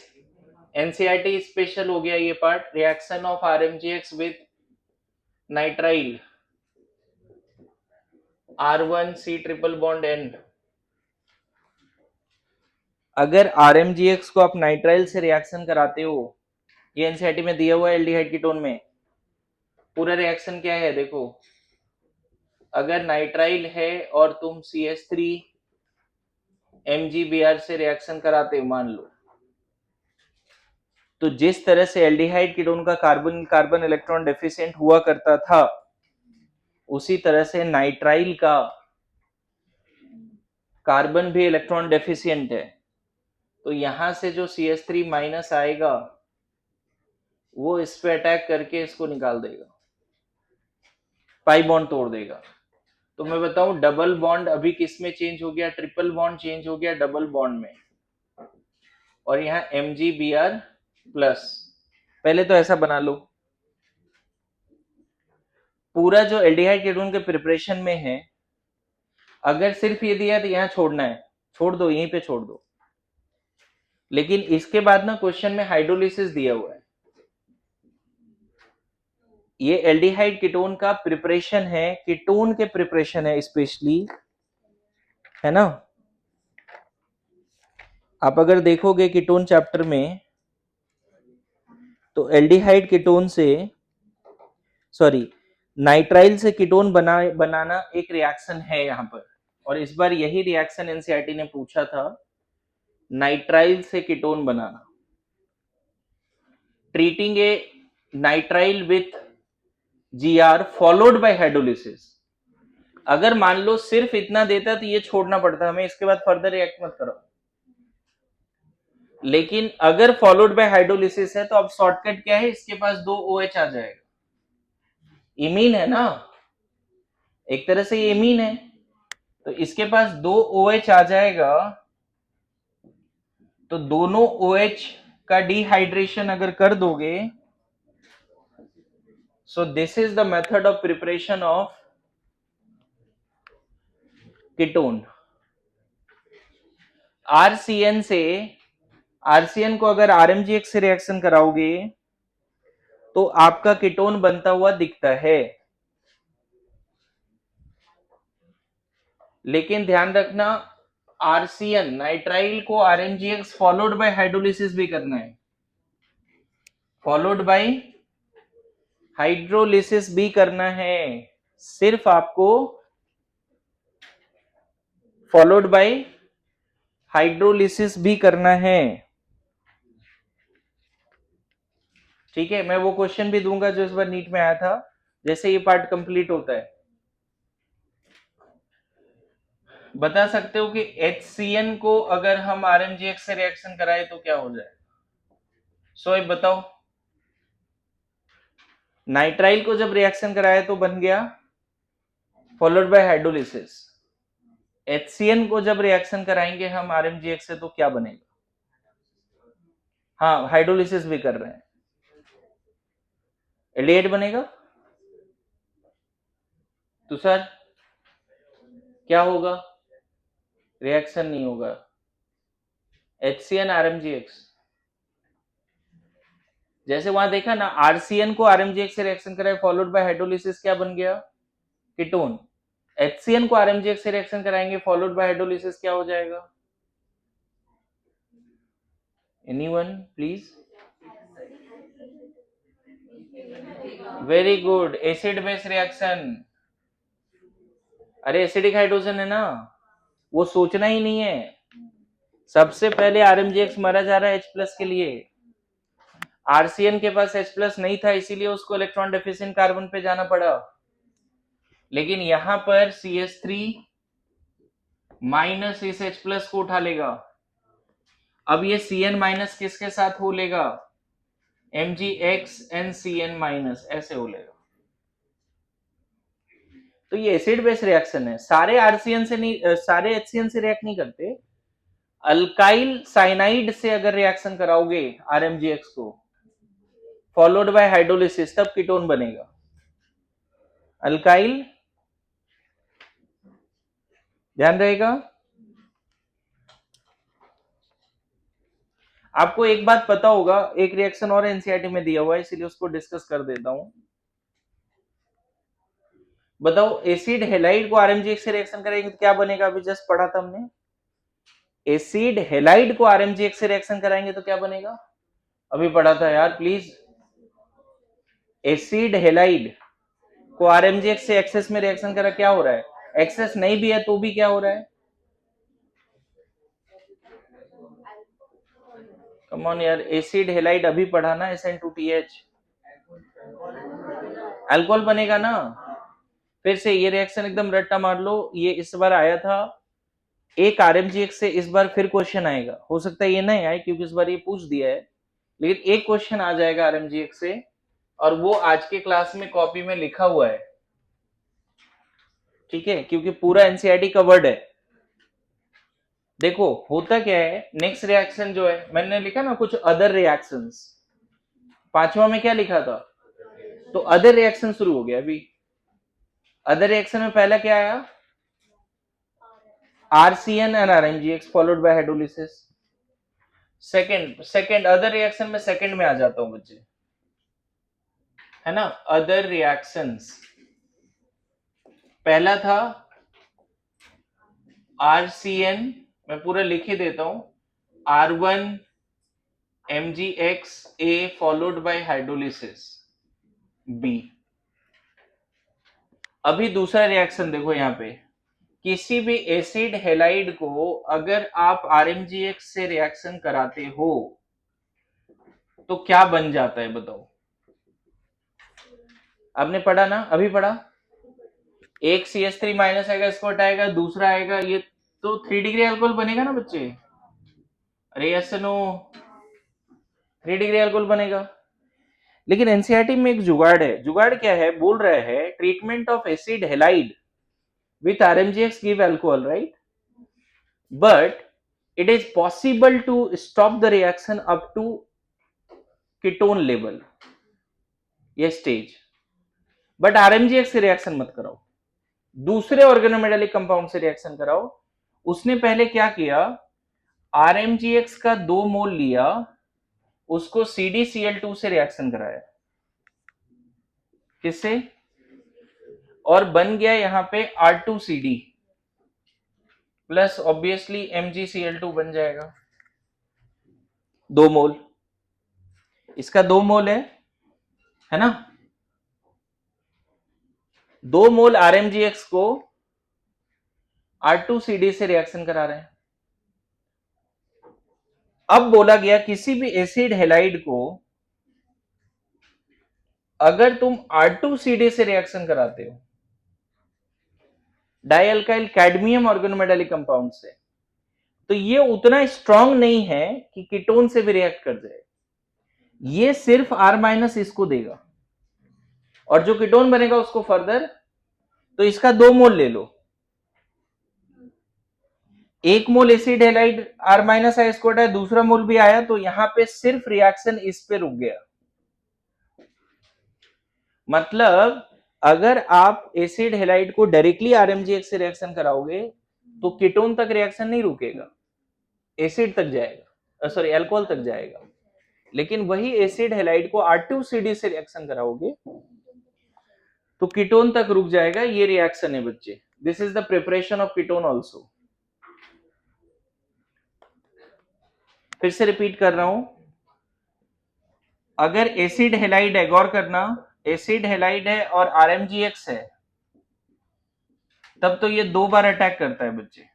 NCERT special हो गया ये part, reaction of RMGX with nitrile R1C triple bond N। अगर RMGX को आप नाइट्राइल से रिएक्शन कराते हो, ये NCERT में दिया हुआ है एल्डिहाइड कीटोन में, पूरा रिएक्शन क्या है देखो। अगर नाइट्राइल है और तुम CH3 MgBr से रिएक्शन कराते हो मान लो, तो जिस तरह से एल्डिहाइड कीटोन का कार्बन कार्बन इलेक्ट्रॉन डेफिशिएंट हुआ करता था, उसी तरह से नाइट्राइल का कार्बन भी इलेक्ट्रॉन डेफिशिएंट है। तो यहां से जो CH3 माइनस आएगा वो इस पे अटैक करके इसको निकाल देगा, पाई बॉन्ड तोड़ देगा। तो मैं बताऊं डबल बॉन्ड अभी किस में चेंज हो गया, ट्रिपल बॉन्ड चेंज हो गया डबल बॉन्ड में, और यहाँ MgBr प्लस। पहले तो ऐसा बना लो, पूरा जो एल्डिहाइड कीटोन के प्रिपरेशन में है, अगर सिर्फ ये दिया तो यहाँ छोड़ना है, छोड़ दो, यहीं पे छोड़ दो। लेकिन इसके बाद ना क्वेश्चन में हाइड्रोलिसिस दिया हुआ है, ये एल्डिहाइड कीटोन का प्रिपरेशन है, कीटोन के प्रिपरेशन है स्पेशली, है ना। आप अगर देखोगे कीटोन चैप्टर में, तो एल्डिहाइड कीटोन से, सॉरी, नाइट्राइल से कीटोन बनाना एक रिएक्शन है यहाँ पर, और इस बार यही रिएक्शन एनसीईआरटी ने पूछा था, नाइट्राइल से ketone banana, treating A nitrile with GR followed by hydrolysis. अगर मान लो सिर्फ इतना देता तो ये छोड़ना पड़ता हमें, इसके बाद फर्दर रिएक्ट मत करो। लेकिन अगर फॉलोड बाय हाइड्रोलिसिस है तो अब शॉर्टकट क्या है, इसके पास 2 OH आ जाएगा, इमीन है ना, एक तरह से ये इमीन है, तो इसके पास 2 OH आ जाएगा। तो दोनों OH का डिहाइड्रेशन अगर कर दोगे, so this is the method of preparation of ketone. RCN से, RCN को अगर RMGX से रिएक्शन कराओगे तो आपका कीटोन बनता हुआ दिखता है, लेकिन ध्यान रखना आरसीएन नाइट्राइल को आरएमजीएक्स फॉलोड बाय हाइड्रोलिसिस भी करना है, फॉलोड बाय हाइड्रोलिसिस भी करना है, सिर्फ आपको फॉलोड बाय हाइड्रोलिसिस भी करना है। ठीक है, मैं वो क्वेश्चन भी दूंगा जो इस बार नीट में आया था, जैसे ये पार्ट कंप्लीट होता है। बता सकते हो कि HCN को अगर हम RMGX से रिएक्शन कराए तो क्या हो जाए? सोए बताओ। नाइट्राइल को जब रिएक्शन कराए तो बन गया फॉलोड बाय हाइड्रोलिसिस। HCN को जब रिएक्शन कराएंगे हम RMGX से तो क्या बनेगा? हाँ, हाइड्रोलिसिस भी कर रहे हैं, एल्डिहाइड बनेगा। तो सर क्या होगा? रिएक्शन नहीं होगा, HCN RMGX। जैसे वहां देखा ना, RCN को RMGX से रिएक्शन कराए फॉलोड बाय हाइड्रोलिसिस, क्या बन गया? कीटोन। HCN को RMGX से रिएक्शन कराएंगे फॉलोड बाय हाइड्रोलिसिस, क्या हो जाएगा? Anyone please? Very good, acid base reaction. अरे एसिडिक हाइड्रोजन है ना, वो सोचना ही नहीं है, सबसे पहले RMGX मारा जा रहा है H+ के लिए। RCN के पास H+ नहीं था, इसीलिए उसको इलेक्ट्रॉन डेफिशिएंट कार्बन पे जाना पड़ा। लेकिन यहां पर CH3 माइनस इस H+ को उठा लेगा। अब ये Cn माइनस किसके साथ हो लेगा? MgX NCN-, ऐसे हो लेगा। तो ये एसिड बेस रिएक्शन है, सारे RCN से नहीं, सारे HCN से रिएक्ट नहीं करते। अल्काइल साइनाइड से अगर रिएक्शन कराओगे RMGX को फॉलोड बाय हाइड्रोलिसिस, तब कीटोन बनेगा। अल्काइल, ध्यान रहेगा। आपको एक बात पता होगा, एक रिएक्शन और एनसीईआरटी में दिया हुआ है, इसीलिए उसको डिस्कस कर देता हूं। बताओ, एसिड हेलाइड को आरएमजीएक्स से रिएक्शन करेंगे तो क्या बनेगा? अभी जस्ट पढ़ा था हमने, एसिड हेलाइड को आरएमजीएक्स से रिएक्शन कराएंगे तो क्या बनेगा? अभी पढ़ा था यार, प्लीज। एसिड हेलाइड को आरएमजीएक्स से एक्सेस में रिएक्शन करा, क्या हो रहा है? एक्सेस नहीं भी है तो भी क्या हो रहा है? कम ऑन यार, एसिड हेलाइड अभी पढ़ा ना, SN2TH, अल्कोहल बनेगा ना। फिर से ये रिएक्शन एकदम रट्टा मार लो, ये इस बार आया था एक RMGX से, इस बार फिर क्वेश्चन आएगा, हो सकता है ये नहीं आए क्योंकि इस बार ये पूछ दिया है, लेकिन एक क्वेश्चन आ जाएगा RMGX से, और वो आज के क्लास में कॉपी में लिखा हुआ है, ठीक है, क्योंकि पूरा एनसीईआरटी कवर्ड है। देखो होता क्या है, नेक्स्ट रिएक्शन जो है, मैंने लिखा ना कुछ अदर रिएक्शंस, पांचवा में क्या लिखा था? तो अदर रिएक्शन शुरू हो गया अभी। अदर रिएक्शन में पहला क्या आया? RCN and RMGX followed by hydrolysis। Second other reaction में सेकंड में आ जाता हूं बच्चे, है ना। अदर रिएक्शंस, पहला था RCN, मैं पूरा लिख ही देता हूं, R1 MgX A followed by hydrolysis B। अभी दूसरा रिएक्शन देखो यहां पे, किसी भी एसिड हेलाइड को अगर आप RMGX से रिएक्शन कराते हो तो क्या बन जाता है बताओ? आपने पढ़ा ना, अभी पढ़ा, एक CH3 माइनस आएगा, इसको हटाएगा, दूसरा आएगा, ये तो 3 डिग्री अल्कोहल बनेगा ना बच्चे। अरे यस नो, 3 डिग्री अल्कोहल बनेगा। लेकिन एनसीईआरटी में एक जुगाड़ है, जुगाड़ क्या है? बोल रहा है treatment of acid halide with RMGX give alcohol, right, but it is possible to stop the reaction up to ketone level, ये स्टेज, बट RMGX से रिएक्शन मत कराओ, दूसरे ऑर्गेनोमेटालिक कंपाउंड से रिएक्शन कराओ। उसने पहले क्या किया, RMGX का 2 मोल लिया, उसको CdCl2 से रिएक्शन कराया, किससे? और बन गया यहां पे R2CD, प्लस ऑब्वियसली MgCl2 बन जाएगा 2 मोल, इसका 2 मोल है ना। 2 मोल RMGX को R2CD से रिएक्शन करा रहे हैं। अब बोला गया किसी भी एसिड हैलाइड को अगर तुम R2CD से रिएक्शन कराते हो डाइअल्काइल कैडमियम ऑर्गेनोमेटालिक कंपाउंड से, तो ये उतना स्ट्रांग नहीं है कि कीटोन से भी रिएक्ट कर जाए, ये सिर्फ R- इसको देगा और जो कीटोन बनेगा उसको फर्दर, तो इसका 2 मोल ले लो, 1 मोल एसिड हैलाइड R- है, इसको हटाया, दूसरा मोल भी आया, तो यहां पे सिर्फ रिएक्शन इस पे रुक गया। मतलब अगर आप एसिड हैलाइड को डायरेक्टली RMGX से रिएक्शन कराओगे तो कीटोन तक रिएक्शन नहीं रुकेगा, एसिड तक जाएगा, सॉरी एल्कोहल तक जाएगा। लेकिन वही एसिड हैलाइड को R2CD से रिएक्शन कराओगे तो कीटोन तक रुक जाएगा। ये रिएक्शन है बच्चे, this is the preparation of ketone also. फिर से रिपीट कर रहा हूं, अगर एसिड हैलाइड है, गौर करना, एसिड हैलाइड है और RMGX है, तब तो ये 2 बार अटैक करता है बच्चे,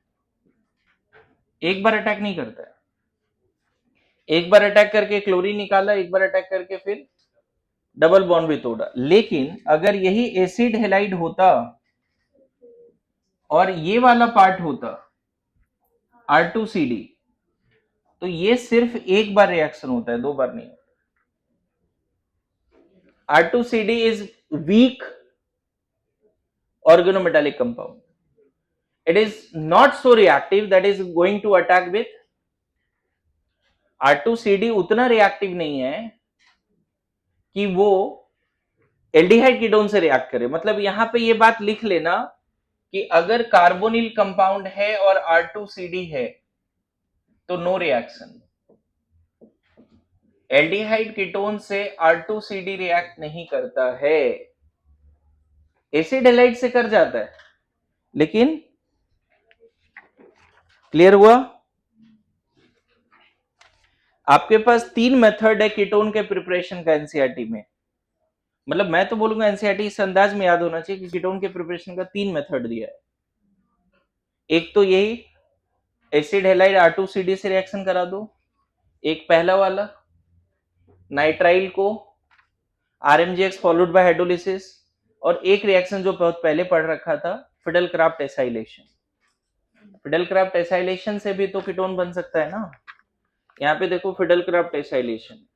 एक बार अटैक नहीं करता है। एक बार अटैक करके क्लोरीन निकाला, एक बार अटैक करके फिर डबल बॉन्ड भी तोड़ा। लेकिन अगर यही एसिड हैलाइड होता और ये वाला पार्ट होता R2CD, तो ये सिर्फ एक बार रिएक्शन होता है, 2 बार नहीं होता। R2CD is weak organometallic compound. It is not so reactive that is going to attack with R2CD, उतना रिएक्टिव नहीं है कि वो एल्डिहाइड कीटोन से रिएक्ट करे। मतलब यहां पे ये बात लिख लेना कि अगर कार्बोनिल कंपाउंड है और R2CD है तो नो रिएक्शन। एल्डिहाइड कीटोन से R2CD रिएक्ट नहीं करता है, एसिड हैलाइड से कर जाता है। लेकिन क्लियर हुआ? आपके पास 3 मेथड है कीटोन के प्रिपरेशन का एनसीईआरटी में। मतलब मैं तो बोलूंगा एनसीईआरटी इस अंदाज में याद होना चाहिए कि कीटोन के प्रिपरेशन का 3 मेथड दिया है। एक तो यही एसिड हैलाइड R2CD से रिएक्शन करा दो, एक पहला वाला नाइट्राइल को RMGX फॉलोड बाय हाइड्रोलिसिस, और एक रिएक्शन जो बहुत पहले पढ़ रखा था फिडेलक्राफ्ट एसाइलेशन। फिडेलक्राफ्ट एसाइलेशन से भी तो कीटोन बन सकता है ना। यहाँ पे देखो फिडेलक्राफ्ट एसाइलेशन,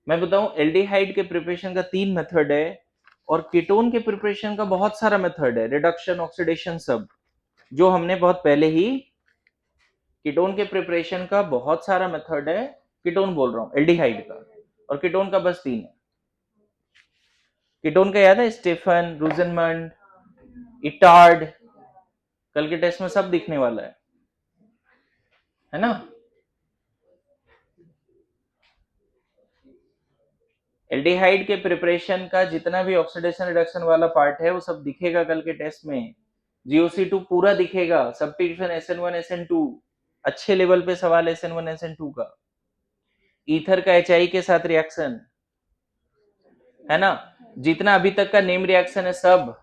मैं बताऊं एल्डिहाइड के प्रिपरेशन का 3 मेथड है और कीटोन के प्रिपरेशन का बहुत सारा मेथड है, रिडक्शन, ऑक्सीडेशन, सब जो हमने बहुत पहले ही। कीटोन के प्रिपरेशन का बहुत सारा मेथड है, कीटोन बोल रहा हूं एल्डिहाइड का, और कीटोन का बस 3 है। कीटोन का याद है, स्टेफन, रूजनमंड, इटार्ड, कल के टेस्ट में सब दिखने वाला है ना। एल्डिहाइड के प्रिपरेशन का जितना भी ऑक्सीडेशन रिडक्शन वाला पार्ट है वो सब दिखेगा कल के टेस्ट में। GOC2 पूरा दिखेगा, सब्स्टिट्यूशन SN1 SN2, अच्छे लेवल पे सवाल SN1 SN2 का। ईथर का HI के साथ रिएक्शन है ना, जितना अभी तक का नेम रिएक्शन है सब,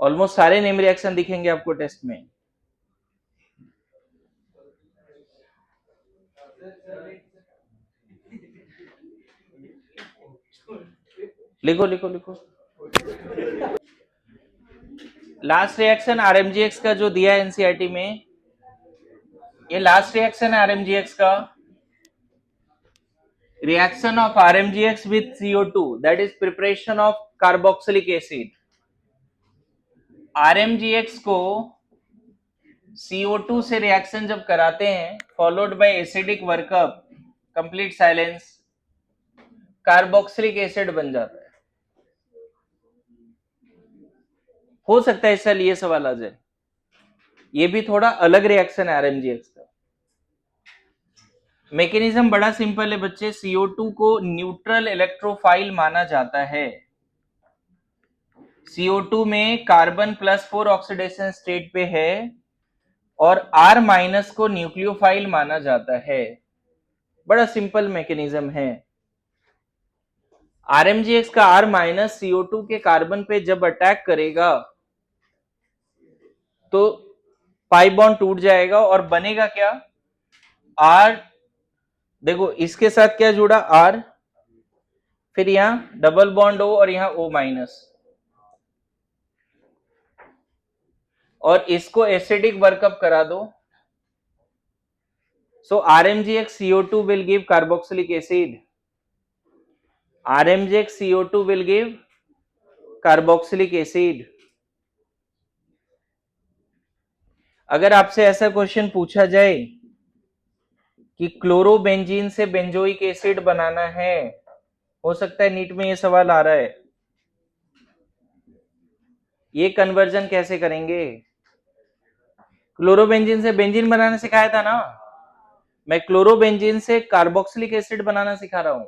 ऑलमोस्ट सारे नेम रिएक्शन दिखेंगे आपको टेस्ट में। लिखो लिखो लिखो। लास्ट रिएक्शन RMGX का जो दिया है एनसीईआरटी में, ये लास्ट रिएक्शन है RMGX का, reaction of RMGX with CO2, that is preparation of carboxylic acid। RMGX को CO2 से रिएक्शन जब कराते हैं followed by acidic workup, complete silence, carboxylic acid बन जाता है। हो सकता है इस साल ये सवाल आ जाए, ये भी थोड़ा अलग रिएक्शन है RMGX का। मैकेनिज्म बड़ा सिंपल है बच्चे, CO2 को न्यूट्रल इलेक्ट्रोफाइल माना जाता है। CO2 में कार्बन +4 ऑक्सीडेशन स्टेट पे है और R माइनस को न्यूक्लियोफाइल माना जाता है। बड़ा सिंपल मैकेनिज्म है। RMGX का R माइनस CO2 के कार्बन पे जब अटैक करेगा तो पाई बॉन्ड टूट जाएगा और बनेगा क्या? R, देखो इसके साथ क्या जुड़ा? R, फिर यहां डबल बॉन्ड O और यहां O माइनस, और इसको एसिडिक वर्कअप करा दो। So RMGX CO2 will give carboxylic acid. RMGX CO2 will give carboxylic acid. अगर आपसे ऐसा क्वेश्चन पूछा जाए कि क्लोरोबेंजीन से बेंजोइक एसिड बनाना है, हो सकता है नीट में ये सवाल आ रहा है, ये कन्वर्जन कैसे करेंगे? क्लोरोबेंजीन से बेंजीन बनाना सिखाया था ना, मैं क्लोरोबेंजीन से कार्बोक्सिलिक एसिड बनाना सिखा रहा हूं।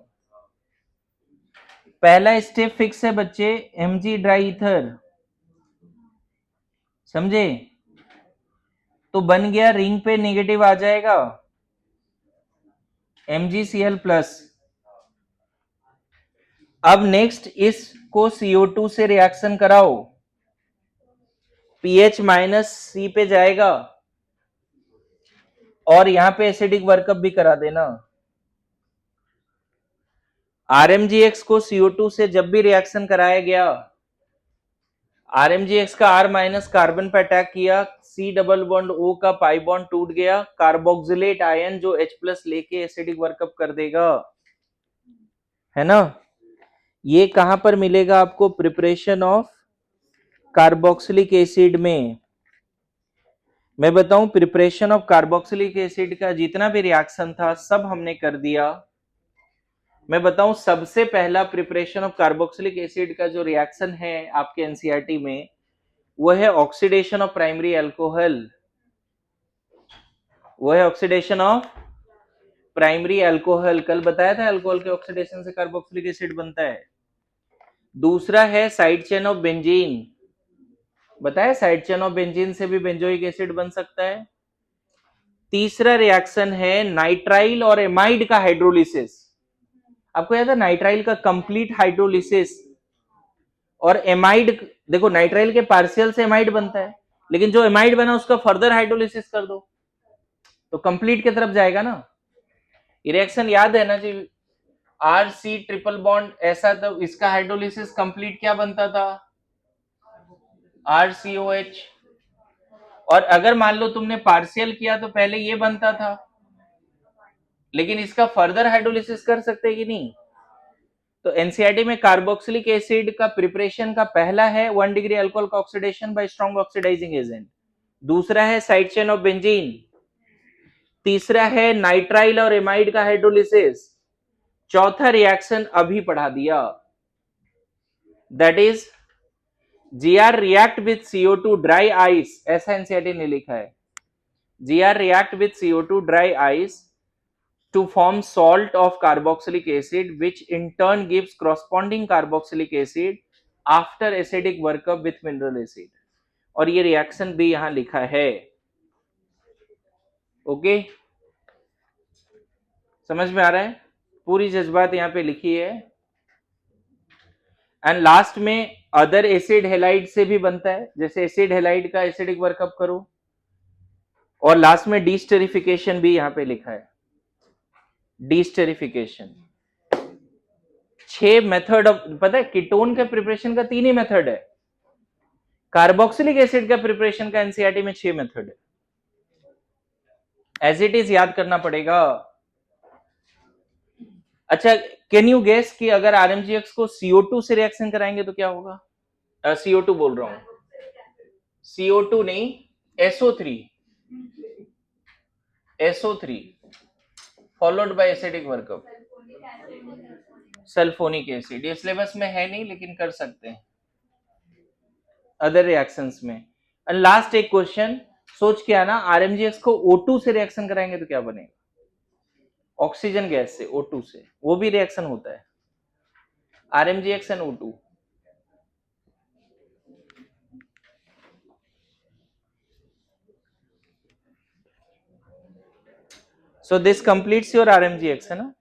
पहला स्टेप फिक्स है बच्चे, Mg ड्राई ईथर, समझे? तो बन गया, रिंग पे नेगेटिव आ जाएगा MgCl प्लस। अब नेक्स्ट इसको CO2 से रिएक्शन कराओ, pH माइनस C पे जाएगा और यहां पे एसिडिक वर्कअप भी करा देना। RMGX को CO2 से जब भी रिएक्शन कराया गया, RMGX का R माइनस कार्बन पे अटैक किया, C डबल बॉन्ड O का पाई बॉन्ड टूट गया, कार्बोक्सिलेट आयन जो H प्लस लेके एसिडिक वर्कअप कर देगा, है ना? ये कहां पर मिलेगा आपको? प्रिपरेशन ऑफ कार्बोक्सिलिक एसिड में। मैं बताऊं, प्रिपरेशन ऑफ कार्बोक्सिलिक एसिड का जितना भी रिएक्शन था सब हमने कर दिया। मैं बताऊं, सबसे पहला प्रिपरेशन ऑफ कार्बोक्सिलिक एसिड का जो रिएक्शन है आपके एनसीईआरटी में, वो है ऑक्सीडेशन ऑफ प्राइमरी अल्कोहल। वो है ऑक्सीडेशन ऑफ प्राइमरी अल्कोहल। कल बताया था अल्कोहल के ऑक्सीडेशन से कार्बोक्सिलिक एसिड बनता है। दूसरा है साइड चेन ऑफ बेंजीन, बताया साइड चेन ऑफ बेंजीन से भी बेंजोइक एसिड बन सकता है। तीसरा रिएक्शन है नाइट्राइल और एमाइड का हाइड्रोलिसिस। आपको याद है नाइट्राइल का कंप्लीट हाइड्रोलिसिस और एमाइड, देखो नाइट्राइल के पार्शियल से एमाइड बनता है, लेकिन जो एमाइड बना उसका फर्दर हाइड्रोलिसिस कर दो तो कंप्लीट की तरफ जाएगा ना। ये रिएक्शन याद है ना जी? आर सी ट्रिपल बॉन्ड ऐसा, तो इसका हाइड्रोलिसिस कंप्लीट क्या बनता था? RCOH। और अगर मान लो तुमने पार्शियल किया तो पहले ये बनता था, लेकिन इसका फर्दर हाइड्रोलिसिस कर सकते कि नहीं? तो एनसीईआरटी में कार्बोक्सिलिक एसिड का प्रिपरेशन का पहला है 1 डिग्री अल्कोहल का oxidation by strong oxidizing agent, दूसरा है साइड चेन ऑफ बेंजीन, तीसरा है नाइट्राइल और एमाइड का हाइड्रोलिसिस, चौथा रिएक्शन अभी पढ़ा दिया, that is GR react with CO2 dry ice, ऐसा एनसीईआरटी ने लिखा है। GR react with CO2 dry ice to form salt of carboxylic acid, which in turn gives corresponding carboxylic acid after acidic workup with mineral acid। और ये reaction भी यहां लिखा है। ओके, समझ में आ रहा है? पूरी जज्बात यहां पे लिखी है। एंड लास्ट में अदर एसिड हेलाइड से भी बनता है, जैसे एसिड हेलाइड का एसिडिक वर्कअप करो, और लास्ट में डीस्टेरिफिकेशन भी यहां पे लिखा है। डीस्टेरिफिकेशन 6 मेथड ऑफ, पता है कीटोन के प्रिपरेशन का 3 ही मेथड है, कार्बोक्सिलिक एसिड का प्रिपरेशन का एनसीईआरटी में 6 मेथड है। एज इट इज याद करना पड़ेगा। अच्छा, कैन यू गेस कि अगर आरएमजीएक्स को CO2 से रिएक्शन कराएंगे तो क्या होगा? CO2 बोल रहा हूं, CO2 नहीं, SO3, SO3 followed by acidic workup, sulphonic acid. ये सिलेबस में है नहीं लेकिन कर सकते हैं अदर रिएक्शंस में। एंड लास्ट एक क्वेश्चन सोच के आना, आरएमजीएक्स को O2 से रिएक्शन कराएंगे तो क्या बनेगा? ऑक्सीजन गैस से, O2 से, वो भी रिएक्शन होता है, RMGX and O2। So this completes your RMGX है ना?